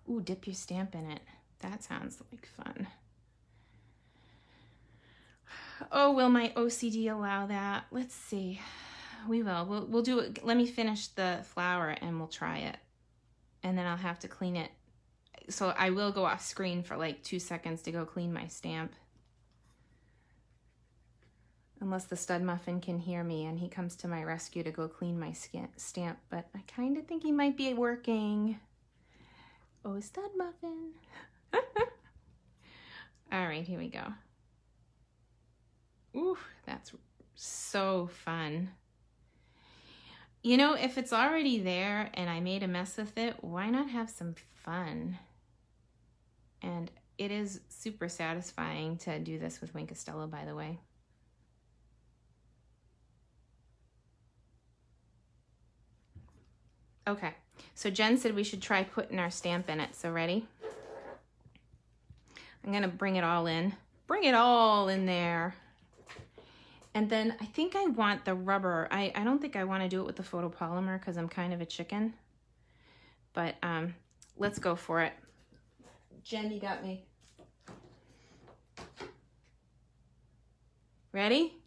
Ooh, dip your stamp in it. That sounds like fun. Oh, will my OCD allow that? Let's see. We will. We'll do it. Let me finish the flower and we'll try it. And then I'll have to clean it. So I will go off screen for like 2 seconds to go clean my stamp. Unless the stud muffin can hear me and he comes to my rescue to go clean my stamp. But I kind of think he might be working. Oh, stud muffin. All right, here we go. Ooh, that's so fun. You know, if it's already there and I made a mess with it, why not have some fun? And it is super satisfying to do this with Stella, by the way. Okay, so Jen said we should try putting our stamp in it, so ready? I'm gonna bring it all in. Bring it all in there. And then I think I want the rubber. I don't think I want to do it with the photopolymer because I'm kind of a chicken. But let's go for it. Jen, you got me. Ready?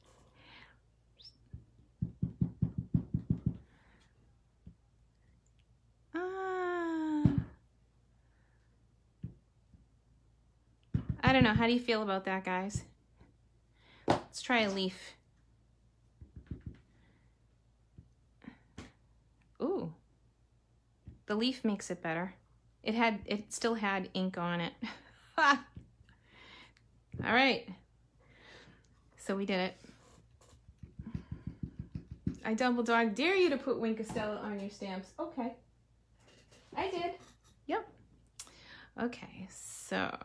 I don't know. How do you feel about that, guys? Let's try a leaf. Ooh. The leaf makes it better. It still had ink on it. All right. So we did it. I double dog dare you to put Stella on your stamps. Okay. I did. Yep. Okay, so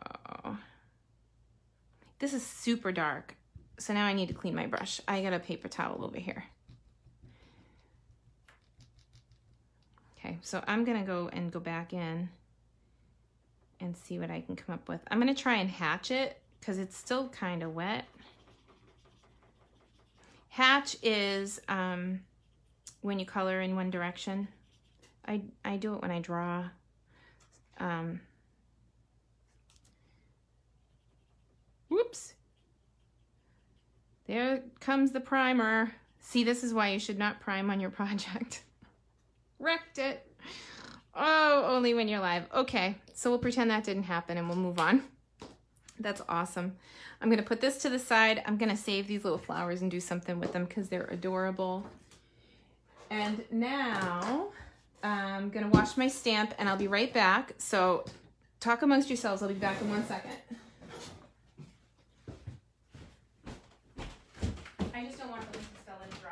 this is super dark. So now I need to clean my brush. I got a paper towel over here. Okay, so I'm gonna go back in and see what I can come up with. I'm gonna try and hatch it because it's still kind of wet. Hatch is when you color in one direction. I do it when I draw. Whoops. There comes the primer. See, this is why you should not prime on your project. Wrecked it. Oh, only when you're live. Okay, so we'll pretend that didn't happen and we'll move on. That's awesome. I'm gonna put this to the side. I'm gonna save these little flowers and do something with them because they're adorable. And now I'm gonna wash my stamp and I'll be right back. So talk amongst yourselves. I'll be back in 1 second. I just don't want the Stella to dry.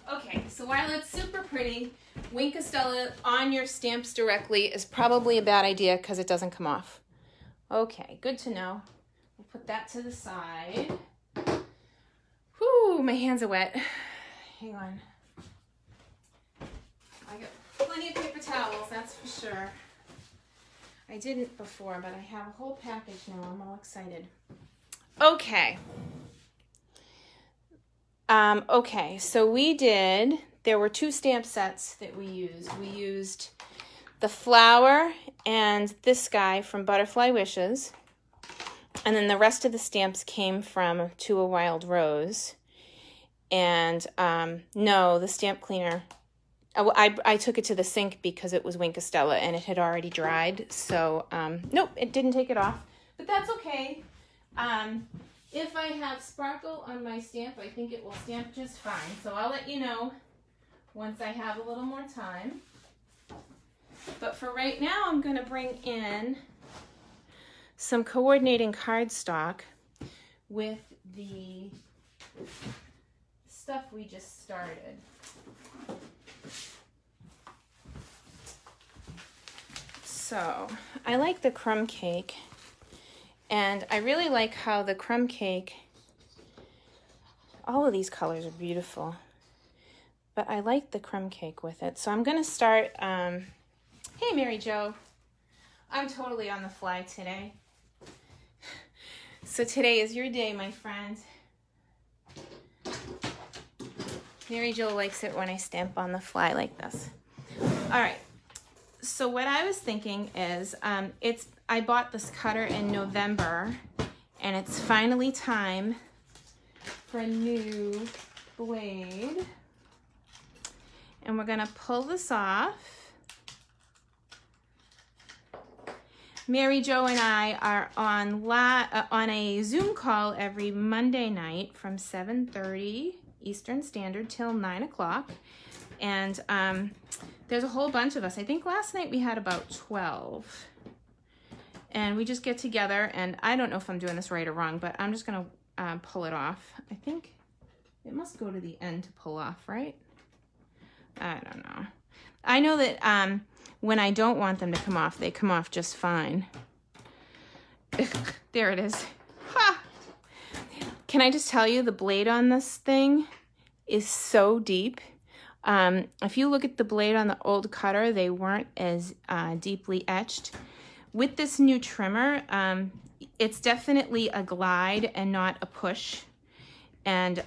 Okay, so while it's super pretty, Wink Stella on your stamps directly is probably a bad idea because it doesn't come off. Okay, good to know. We'll put that to the side. Whew, my hands are wet. Hang on. I got plenty of paper towels, that's for sure. I didn't before, but I have a whole package now. I'm all excited. Okay. Okay, so there were 2 stamp sets that we used. We used the flower and this guy from Butterfly Wishes. And then the rest of the stamps came from To a Wild Rose. And no, the stamp cleaner, I took it to the sink because it was Wink Stella and it had already dried. So, nope, it didn't take it off. But that's okay. If I have sparkle on my stamp, I think it will stamp just fine. So I'll let you know once I have a little more time. But for right now, I'm going to bring in some coordinating cardstock with the stuff we just started. So I like the crumb cake. And I really like how the crumb cake, all of these colors are beautiful, but I like the crumb cake with it. So I'm going to start, hey Mary Jo, I'm totally on the fly today. So today is your day, my friend. Mary Jo likes it when I stamp on the fly like this. All right. So what I was thinking is, I bought this cutter in November, and it's finally time for a new blade. And we're gonna pull this off. Mary Jo and I are on a Zoom call every Monday night from 7:30 Eastern Standard till 9 o'clock. And there's a whole bunch of us. I think last night we had about 12. And we just get together, and I don't know if I'm doing this right or wrong, but I'm just going to pull it off. I think it must go to the end to pull off, right? I don't know. I know that when I don't want them to come off, they come off just fine. There it is. Ha! Can I just tell you, the blade on this thing is so deep. If you look at the blade on the old cutter, they weren't as deeply etched. With this new trimmer, it's definitely a glide and not a push. And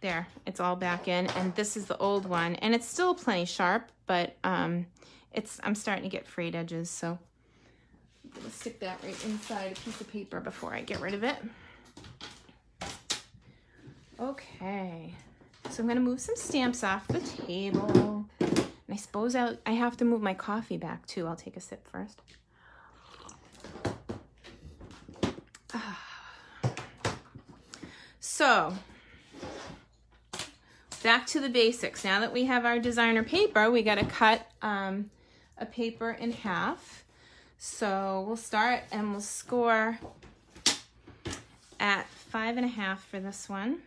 there, it's all back in. And this is the old one. And it's still plenty sharp, but I'm starting to get frayed edges. So I'm going to stick that right inside a piece of paper before I get rid of it. Okay. So I'm going to move some stamps off the table. And I suppose I have to move my coffee back too. I'll take a sip first. So, back to the basics. Now that we have our designer paper, we got to cut a paper in half. So we'll start and we'll score at 5.5 for this one.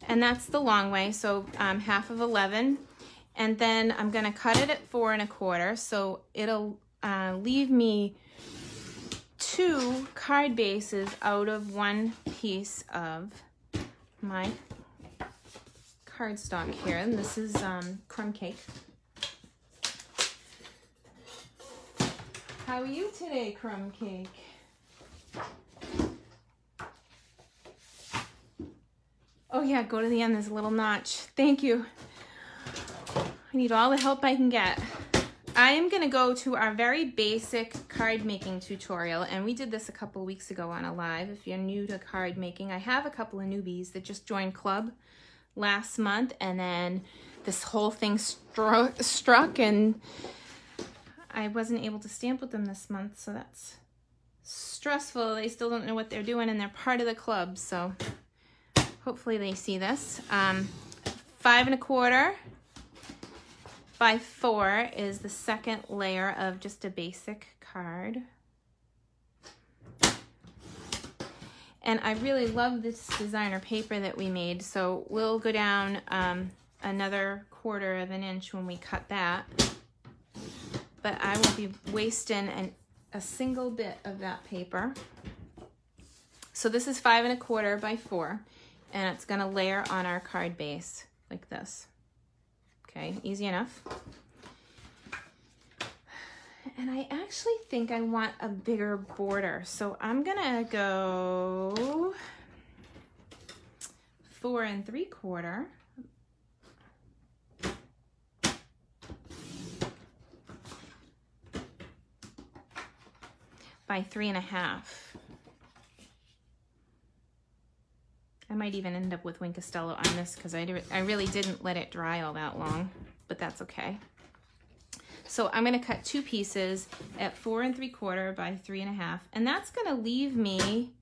And that's the long way, so half of 11. And then I'm gonna cut it at 4 1/4, so it'll leave me 2 card bases out of 1 piece of my cardstock here. And this is crumb cake. How are you today, crumb cake? Oh yeah, go to the end, there's a little notch. Thank you. I need all the help I can get. I am gonna go to our very basic card making tutorial, and we did this a couple weeks ago on a live. If you're new to card making, I have a couple of newbies that just joined club last month, and then this whole thing struck and I wasn't able to stamp with them this month, so that's stressful. They still don't know what they're doing, and they're part of the club, so hopefully they see this. 5 1/4 by 4 is the second layer of just a basic card. And I really love this designer paper that we made, so we'll go down another 1/4 inch when we cut that. But I won't be wasting a single bit of that paper. So this is 5 1/4 by 4, and it's gonna layer on our card base like this. Okay, easy enough. And I actually think I want a bigger border, so I'm gonna go 4 3/4. By 3 1/2. I might even end up with Wink Costello on this because I really didn't let it dry all that long, but that's okay. So I'm going to cut 2 pieces at 4 3/4 by 3 1/2, and that's going to leave me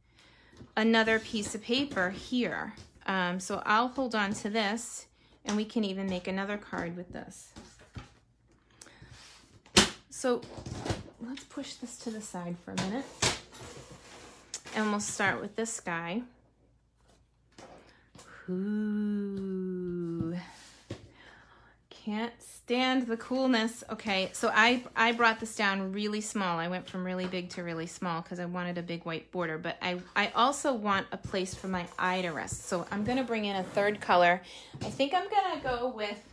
another piece of paper here. So I'll hold on to this, and we can even make another card with this. So let's push this to the side for a minute. And we'll start with this guy. Ooh. Can't stand the coolness. Okay, so I brought this down really small. I went from really big to really small because I wanted a big white border, but I also want a place for my eye to rest. So I'm gonna bring in a third color. I think I'm gonna go with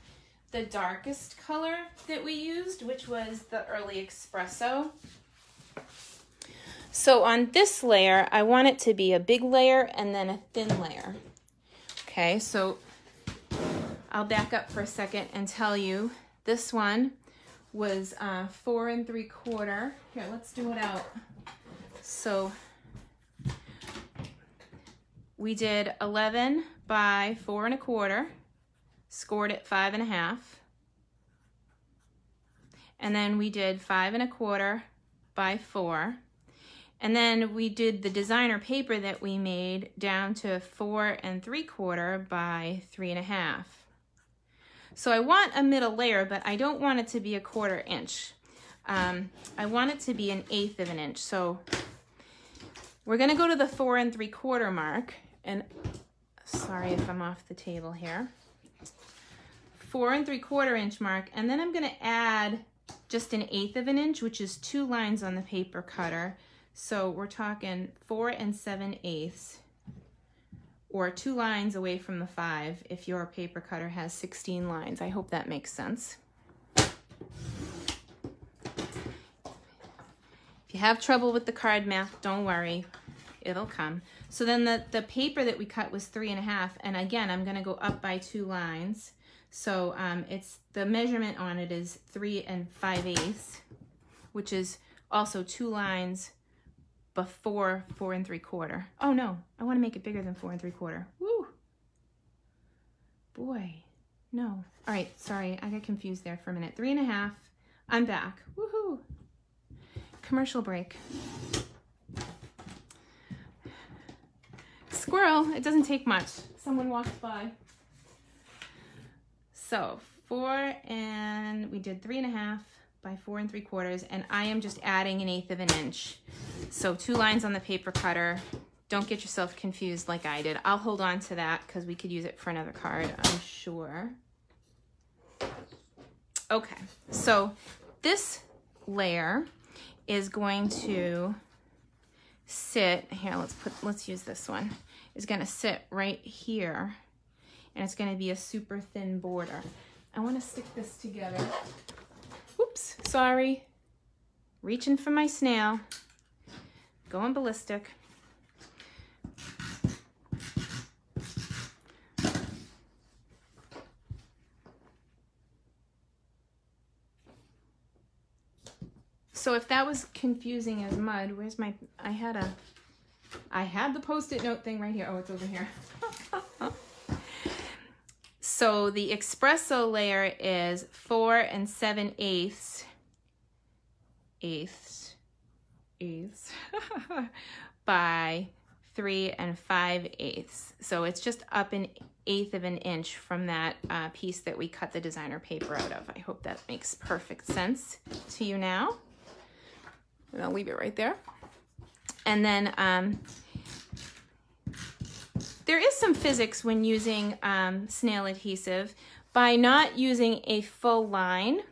the darkest color that we used, which was the Early Espresso. So on this layer, I want it to be a big layer and then a thin layer. Okay, so I'll back up for a second and tell you this one was 4 3/4. Here, let's do it out. So we did 11 by 4 1/4. Scored at 5 1/2, and then we did 5 1/4 by 4, and then we did the designer paper that we made down to 4 3/4 by 3 1/2. So I want a middle layer, but I don't want it to be a 1/4 inch. I want it to be 1/8 of an inch. So we're gonna go to the 4 3/4 mark, and sorry if I'm off the table here. 4 3/4 inch mark, and then I'm going to add just 1/8 of an inch, which is 2 lines on the paper cutter. So we're talking 4 7/8, or 2 lines away from the 5 if your paper cutter has 16 lines. I hope that makes sense. If you have trouble with the card math, don't worry, it'll come. So then the paper that we cut was 3 1/2, and again, I'm going to go up by 2 lines. So it's the measurement on it is 3 5/8, which is also 2 lines before 4 3/4. Oh no, I want to make it bigger than 4 3/4. Woo! Boy, no. All right, sorry, I got confused there for a minute. 3 1/2. I'm back. Woohoo! Commercial break. Squirrel, it doesn't take much. Someone walked by. So 4 and we did 3 1/2 by 4 3/4, and I am just adding 1/8 of an inch. So 2 lines on the paper cutter. Don't get yourself confused like I did. I'll hold on to that because we could use it for another card, I'm sure. Okay, so this layer is going to sit here. Let's use this one. It's going to sit right here, and it's going to be a super thin border. I want to stick this together. Oops, sorry. Reaching for my snail. Going ballistic. So if that was confusing as mud, where's my, I had the Post-it note thing right here. Oh, it's over here. So the espresso layer is 4 7/8 by 3 5/8. So it's just up 1/8 of an inch from that piece that we cut the designer paper out of. I hope that makes perfect sense to you now. And I'll leave it right there. And then there is some physics when using snail adhesive. By not using a full line,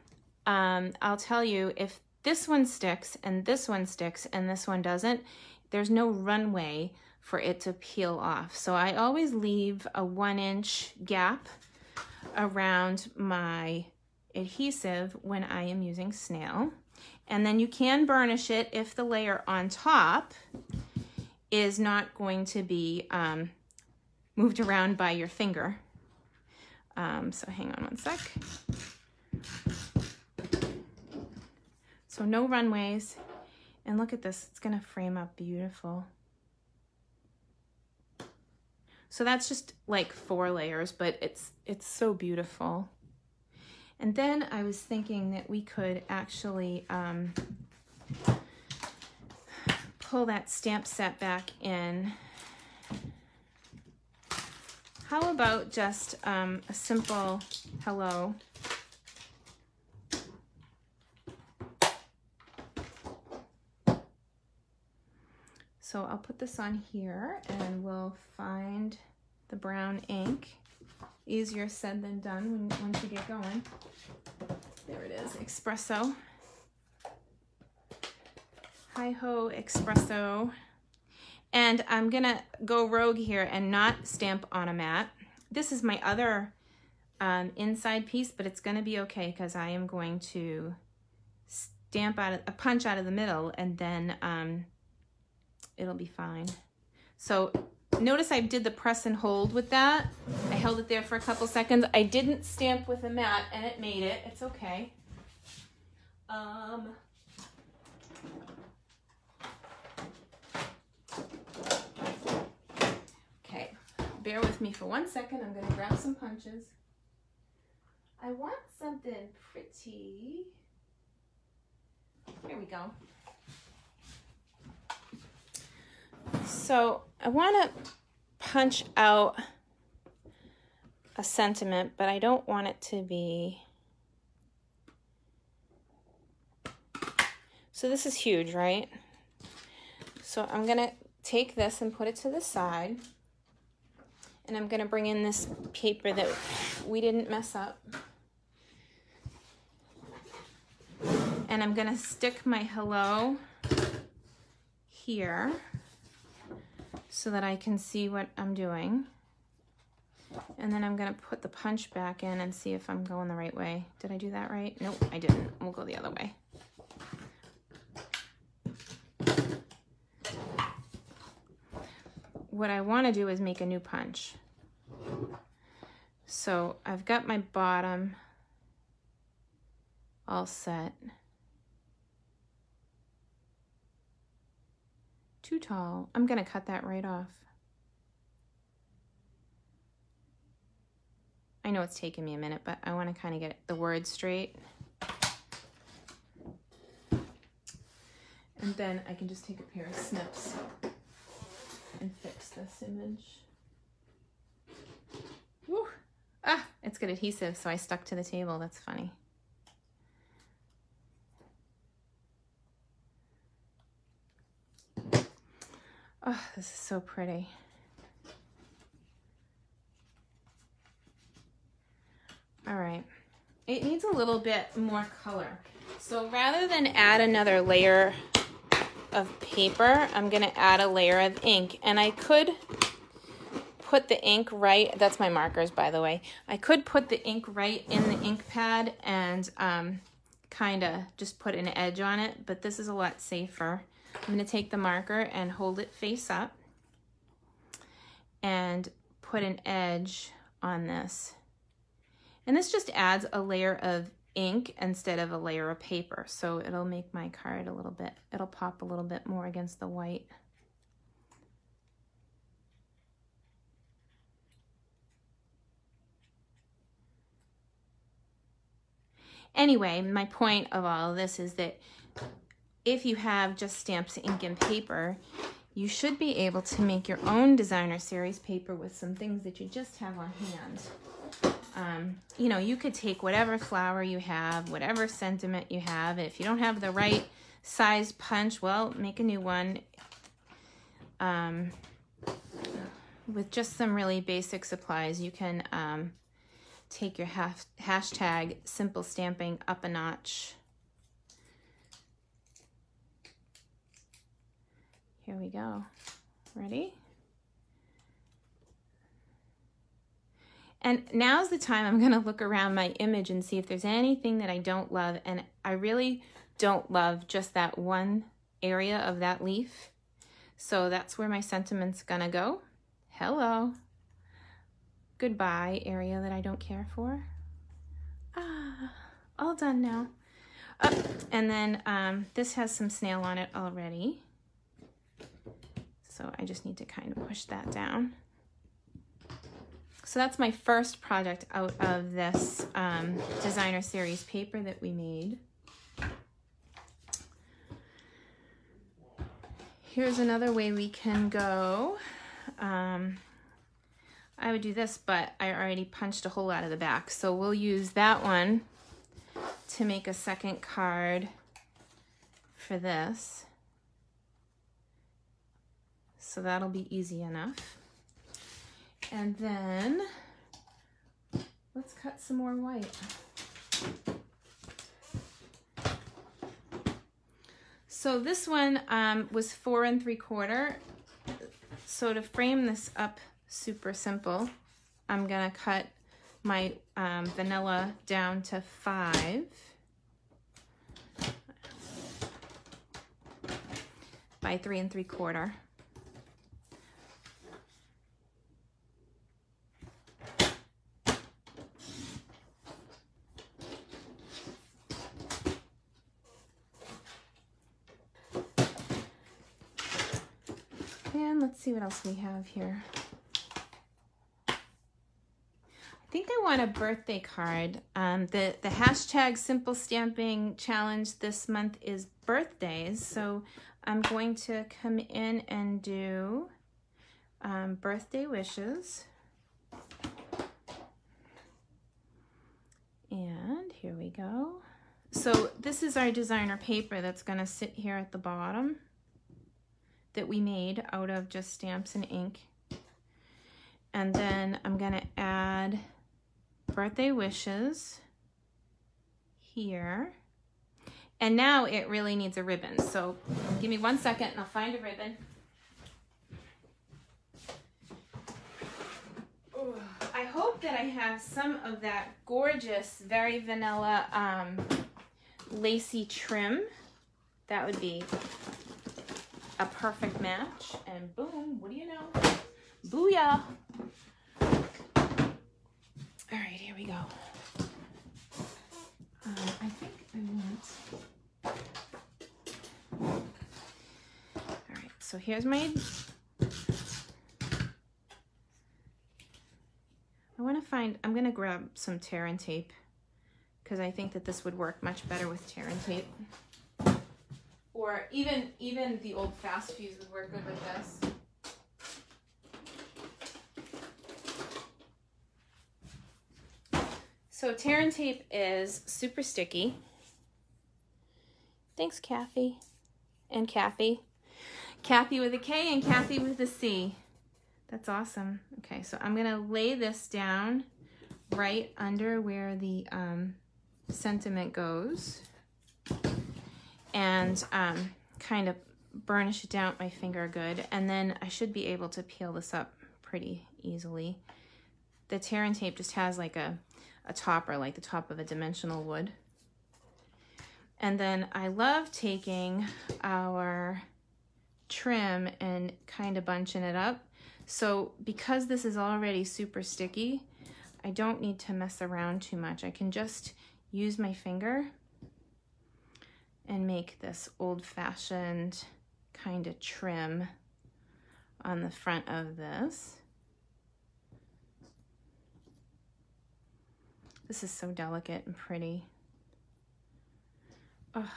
I'll tell you, if this one sticks and this one sticks and this one doesn't, there's no runway for it to peel off. So I always leave a 1-inch gap around my adhesive when I am using snail. And then you can burnish it if the layer on top is not going to be moved around by your finger. So hang on one sec. So no runways. And look at this, it's gonna frame up beautiful. So that's just like 4 layers, but it's so beautiful. And then I was thinking that we could actually pull that stamp set back in. How about just a simple hello? So I'll put this on here and we'll find the brown ink. Easier said than done once you get going. There it is, espresso. Hi-ho, espresso. And I'm gonna go rogue here and not stamp on a mat. This is my other inside piece, but it's gonna be okay because I am going to stamp out a punch out of the middle, and then it'll be fine. So notice I did the press and hold with that. I held it there for a couple seconds. I didn't stamp with a mat and it made it. It's okay. Okay, bear with me for 1 second. I'm gonna grab some punches. I want something pretty. Here we go. So I want to punch out a sentiment, but I don't want it to be. So this is huge, right? So I'm going to take this and put it to the side. And I'm going to bring in this paper that we didn't mess up. And I'm going to stick my hello here, so that I can see what I'm doing. And then I'm gonna put the punch back in and see if I'm going the right way. Did I do that right? Nope, I didn't. We'll go the other way. What I wanna do is make a new punch. So I've got my bottom all set. Too tall. I'm gonna cut that right off. I know it's taken me a minute, but I want to kind of get the words straight. And then I can just take a pair of snips and fix this image. Woo! Ah, it's got adhesive, so I stuck to the table. That's funny. Oh, this is so pretty. All right, it needs a little bit more color. So rather than add another layer of paper, I'm gonna add a layer of ink. And I could put the ink right, that's my markers, by the way. I could put the ink right in the ink pad and kind of just put an edge on it, but this is a lot safer. I'm gonna take the marker and hold it face up and put an edge on this. And this just adds a layer of ink instead of a layer of paper. So it'll make my card a little bit, it'll pop a little bit more against the white. Anyway, my point of all of this is that if you have just stamps, ink, and paper, you should be able to make your own designer series paper with some things that you just have on hand. You know, you could take whatever flower you have, whatever sentiment you have. If you don't have the right size punch, well, make a new one. With just some really basic supplies, you can take your hashtag simple stamping up a notch. Here we go. Ready? And now's the time I'm gonna look around my image and see if there's anything that I don't love. And I really don't love just that one area of that leaf. So that's where my sentiment's gonna go. Hello. Goodbye, area that I don't care for. Ah, all done now. Oh, and then this has some snail on it already. So I just need to kind of push that down. So that's my first project out of this designer series paper that we made. Here's another way we can go. I would do this, but I already punched a hole out of the back. So we'll use that one to make a second card for this. So that'll be easy enough. And then let's cut some more white. So this one was 4 3/4. So to frame this up super simple, I'm gonna cut my vanilla down to 5 by 3 3/4. And let's see what else we have here. I think I want a birthday card. The hashtag simple stamping challenge this month is birthdays. So I'm going to come in and do birthday wishes. And here we go. So this is our designer paper that's gonna sit here at the bottom that we made out of just stamps and ink. And then I'm gonna add birthday wishes here. And now it really needs a ribbon. So give me 1 second and I'll find a ribbon. Ooh, I hope that I have some of that gorgeous, very vanilla lacy trim. That would be a perfect match. And boom, what do you know? Booyah! All right, here we go. I think I want... All right, so here's my... I'm gonna grab some tear and tape because I think that this would work much better with tear and tape. Or even the old fast fuse would work good with this. So tear and tape is super sticky. Thanks, Kathy. And Kathy. Kathy with a K and Kathy with a C. That's awesome. Okay, so I'm gonna lay this down right under where the sentiment goes and kind of burnish it down with my finger good, and then I should be able to peel this up pretty easily. The tear and tape just has like a topper, like the top of a dimensional wood. And then I love taking our trim and kind of bunching it up. So because this is already super sticky, I don't need to mess around too much. I can just use my finger and make this old-fashioned kind of trim on the front of this. This is so delicate and pretty. Oh,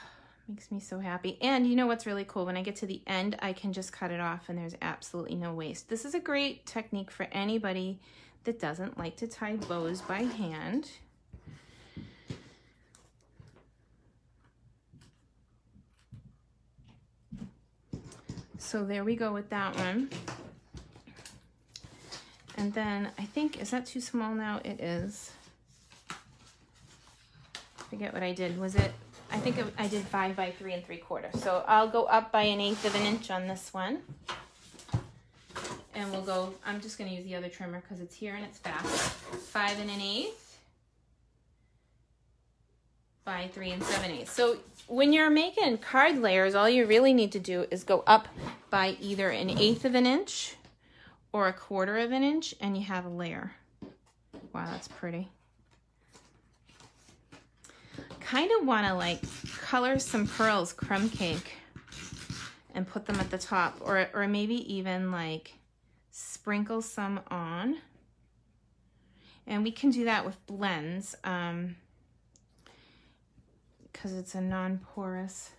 makes me so happy. And you know what's really cool? When I get to the end, I can just cut it off and there's absolutely no waste. This is a great technique for anybody that doesn't like to tie bows by hand. So there we go with that one. And then I think, is that too small now? It is. Forget what I did. Was it, I think I did 5 by 3 3/4. So I'll go up by 1/8 of an inch on this one. And we'll go, I'm just gonna use the other trimmer because it's here and it's fast. 5 1/8 by 3 7/8. So when you're making card layers, all you really need to do is go up by either 1/8 of an inch or 1/4 of an inch and you have a layer. Wow, that's pretty. Kind of want to like color some pearls crumb cake and put them at the top, or maybe even like sprinkle some on. And we can do that with blends because it's a non-porous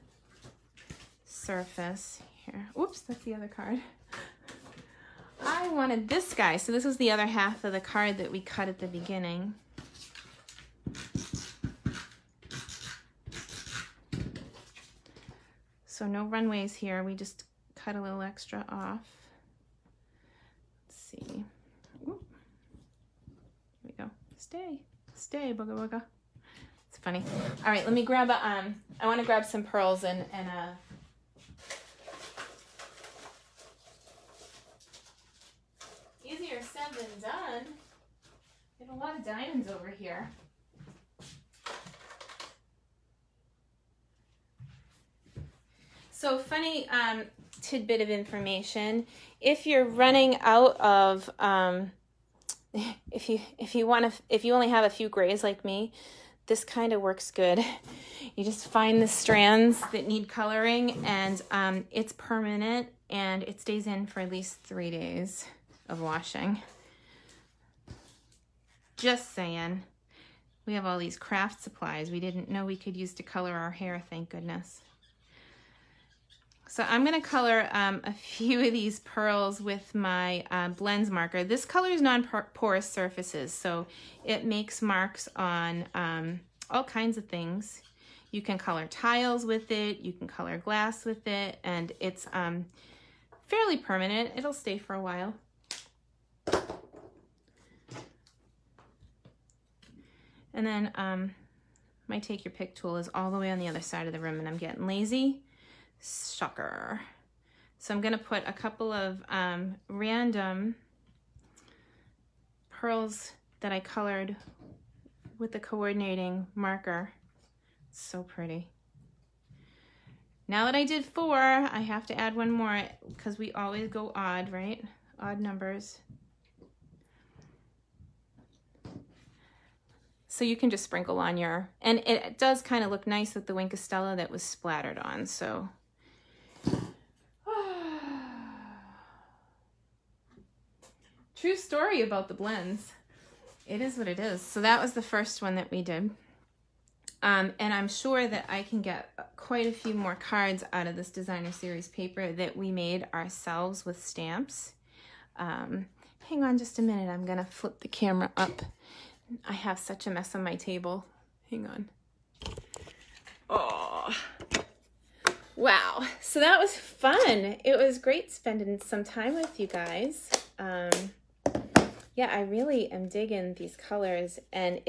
surface here. Oops, that's the other card. I wanted this guy. So this was the other half of the card that we cut at the beginning. So no runways here. We just cut a little extra off. Let's see. Ooh. Here we go. Stay, stay, booga booga. It's funny. All right, let me grab a, I want to grab some pearls and easier said than done. We have a lot of diamonds over here. So funny tidbit of information. If you're running out of, if you only have a few grays like me, this kind of works good. You just find the strands that need coloring, and it's permanent and it stays in for at least 3 days of washing. Just saying. We have all these craft supplies we didn't know we could use to color our hair, thank goodness. So I'm going to color a few of these pearls with my blends marker. This color is non-porous surfaces, so it makes marks on all kinds of things. You can color tiles with it, you can color glass with it, and it's fairly permanent. It'll stay for a while. And then my take your pick tool is all the way on the other side of the room, and I'm getting lazy. Shocker. So I'm going to put a couple of random pearls that I colored with the coordinating marker. It's so pretty. Now that I did 4, I have to add one more because we always go odd, right? Odd numbers. So you can just sprinkle on your, and it does kind of look nice with the Wink of Stella that was splattered on, so. True story about the blends. It is what it is. So that was the first one that we did. And I'm sure that I can get quite a few more cards out of this designer series paper that we made ourselves with stamps. Hang on just a minute. I'm gonna flip the camera up. I have such a mess on my table. Hang on. Oh. Wow, so that was fun. It was great spending some time with you guys. Yeah, I really am digging these colors, and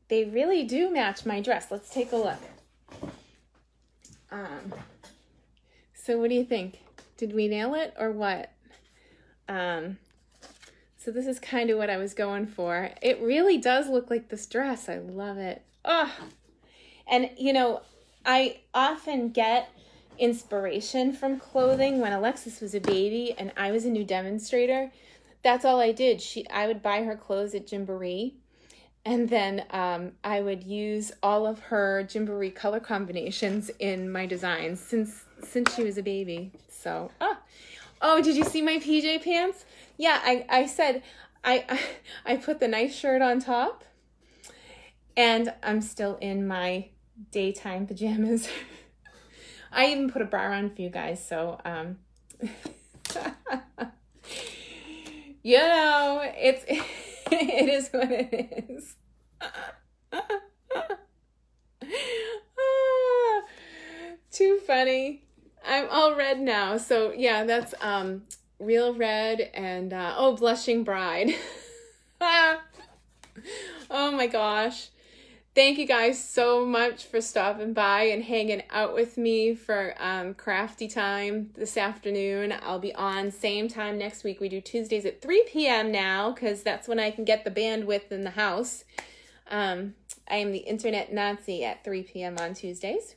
they really do match my dress. Let's take a look. So what do you think? Did we nail it or what? So this is kind of what I was going for. It really does look like this dress. I love it. Oh, and you know, I often get inspiration from clothing. When Alexis was a baby and I was a new demonstrator, that's all I did. I would buy her clothes at Gymboree, and then I would use all of her Gymboree color combinations in my designs since she was a baby. So, oh, did you see my PJ pants? Yeah, I said I put the nice shirt on top, and I'm still in my daytime pajamas. I even put a bra on for you guys, so you know, it is what it is. Too funny. I'm all red now. So yeah, that's Real Red and oh, Blushing Bride. Oh my gosh. Thank you guys so much for stopping by and hanging out with me for crafty time this afternoon. I'll be on same time next week. We do Tuesdays at 3 p.m. now because that's when I can get the bandwidth in the house. I am the Internet Nazi at 3 p.m. on Tuesdays.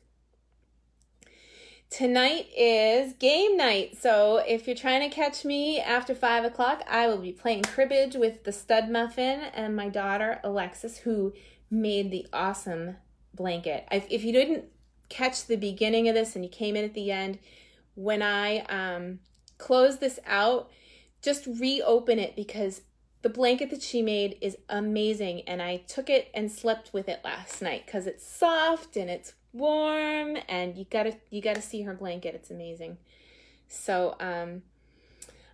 Tonight is game night, so if you're trying to catch me after 5 o'clock, I will be playing cribbage with the Stud Muffin and my daughter Alexis, who made the awesome blanket. If you didn't catch the beginning of this and you came in at the end, when I close this out, just reopen it because the blanket that she made is amazing, and I took it and slept with it last night because it's soft and it's warm, and you gotta see her blanket. It's amazing. So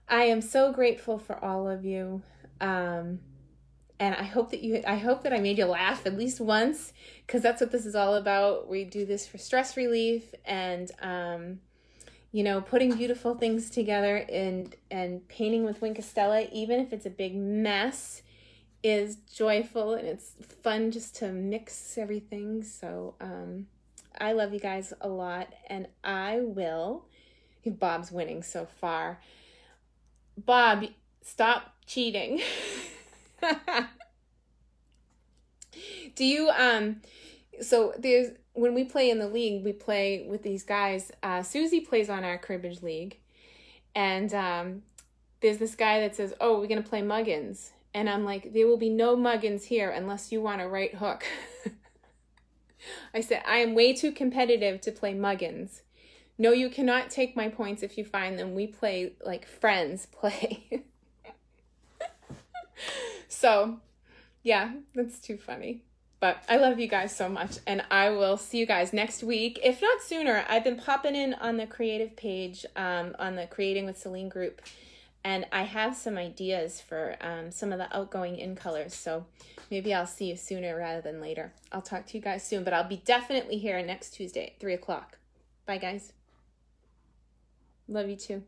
I am so grateful for all of you. And I hope that I made you laugh at least once, because that's what this is all about. We do this for stress relief and, you know, putting beautiful things together and painting with Wink Estella, even if it's a big mess, is joyful, and it's fun just to mix everything. So I love you guys a lot, and I will. Bob's winning so far. Bob, stop cheating. Do you so when we play in the league, we play with these guys. Susie plays on our cribbage league, and there's this guy that says, oh, we're gonna play muggins, and I'm like, there will be no muggins here unless you want a right hook. I said, I am way too competitive to play muggins. No, you cannot take my points if you find them. We play like friends play. So, yeah, that's too funny. But I love you guys so much, and I will see you guys next week, if not sooner. I've been popping in on the creative page, on the Creating with Celine group, and I have some ideas for some of the outgoing in colors, so maybe I'll see you sooner rather than later. I'll talk to you guys soon, but I'll be definitely here next Tuesday at 3 o'clock. Bye, guys. Love you too.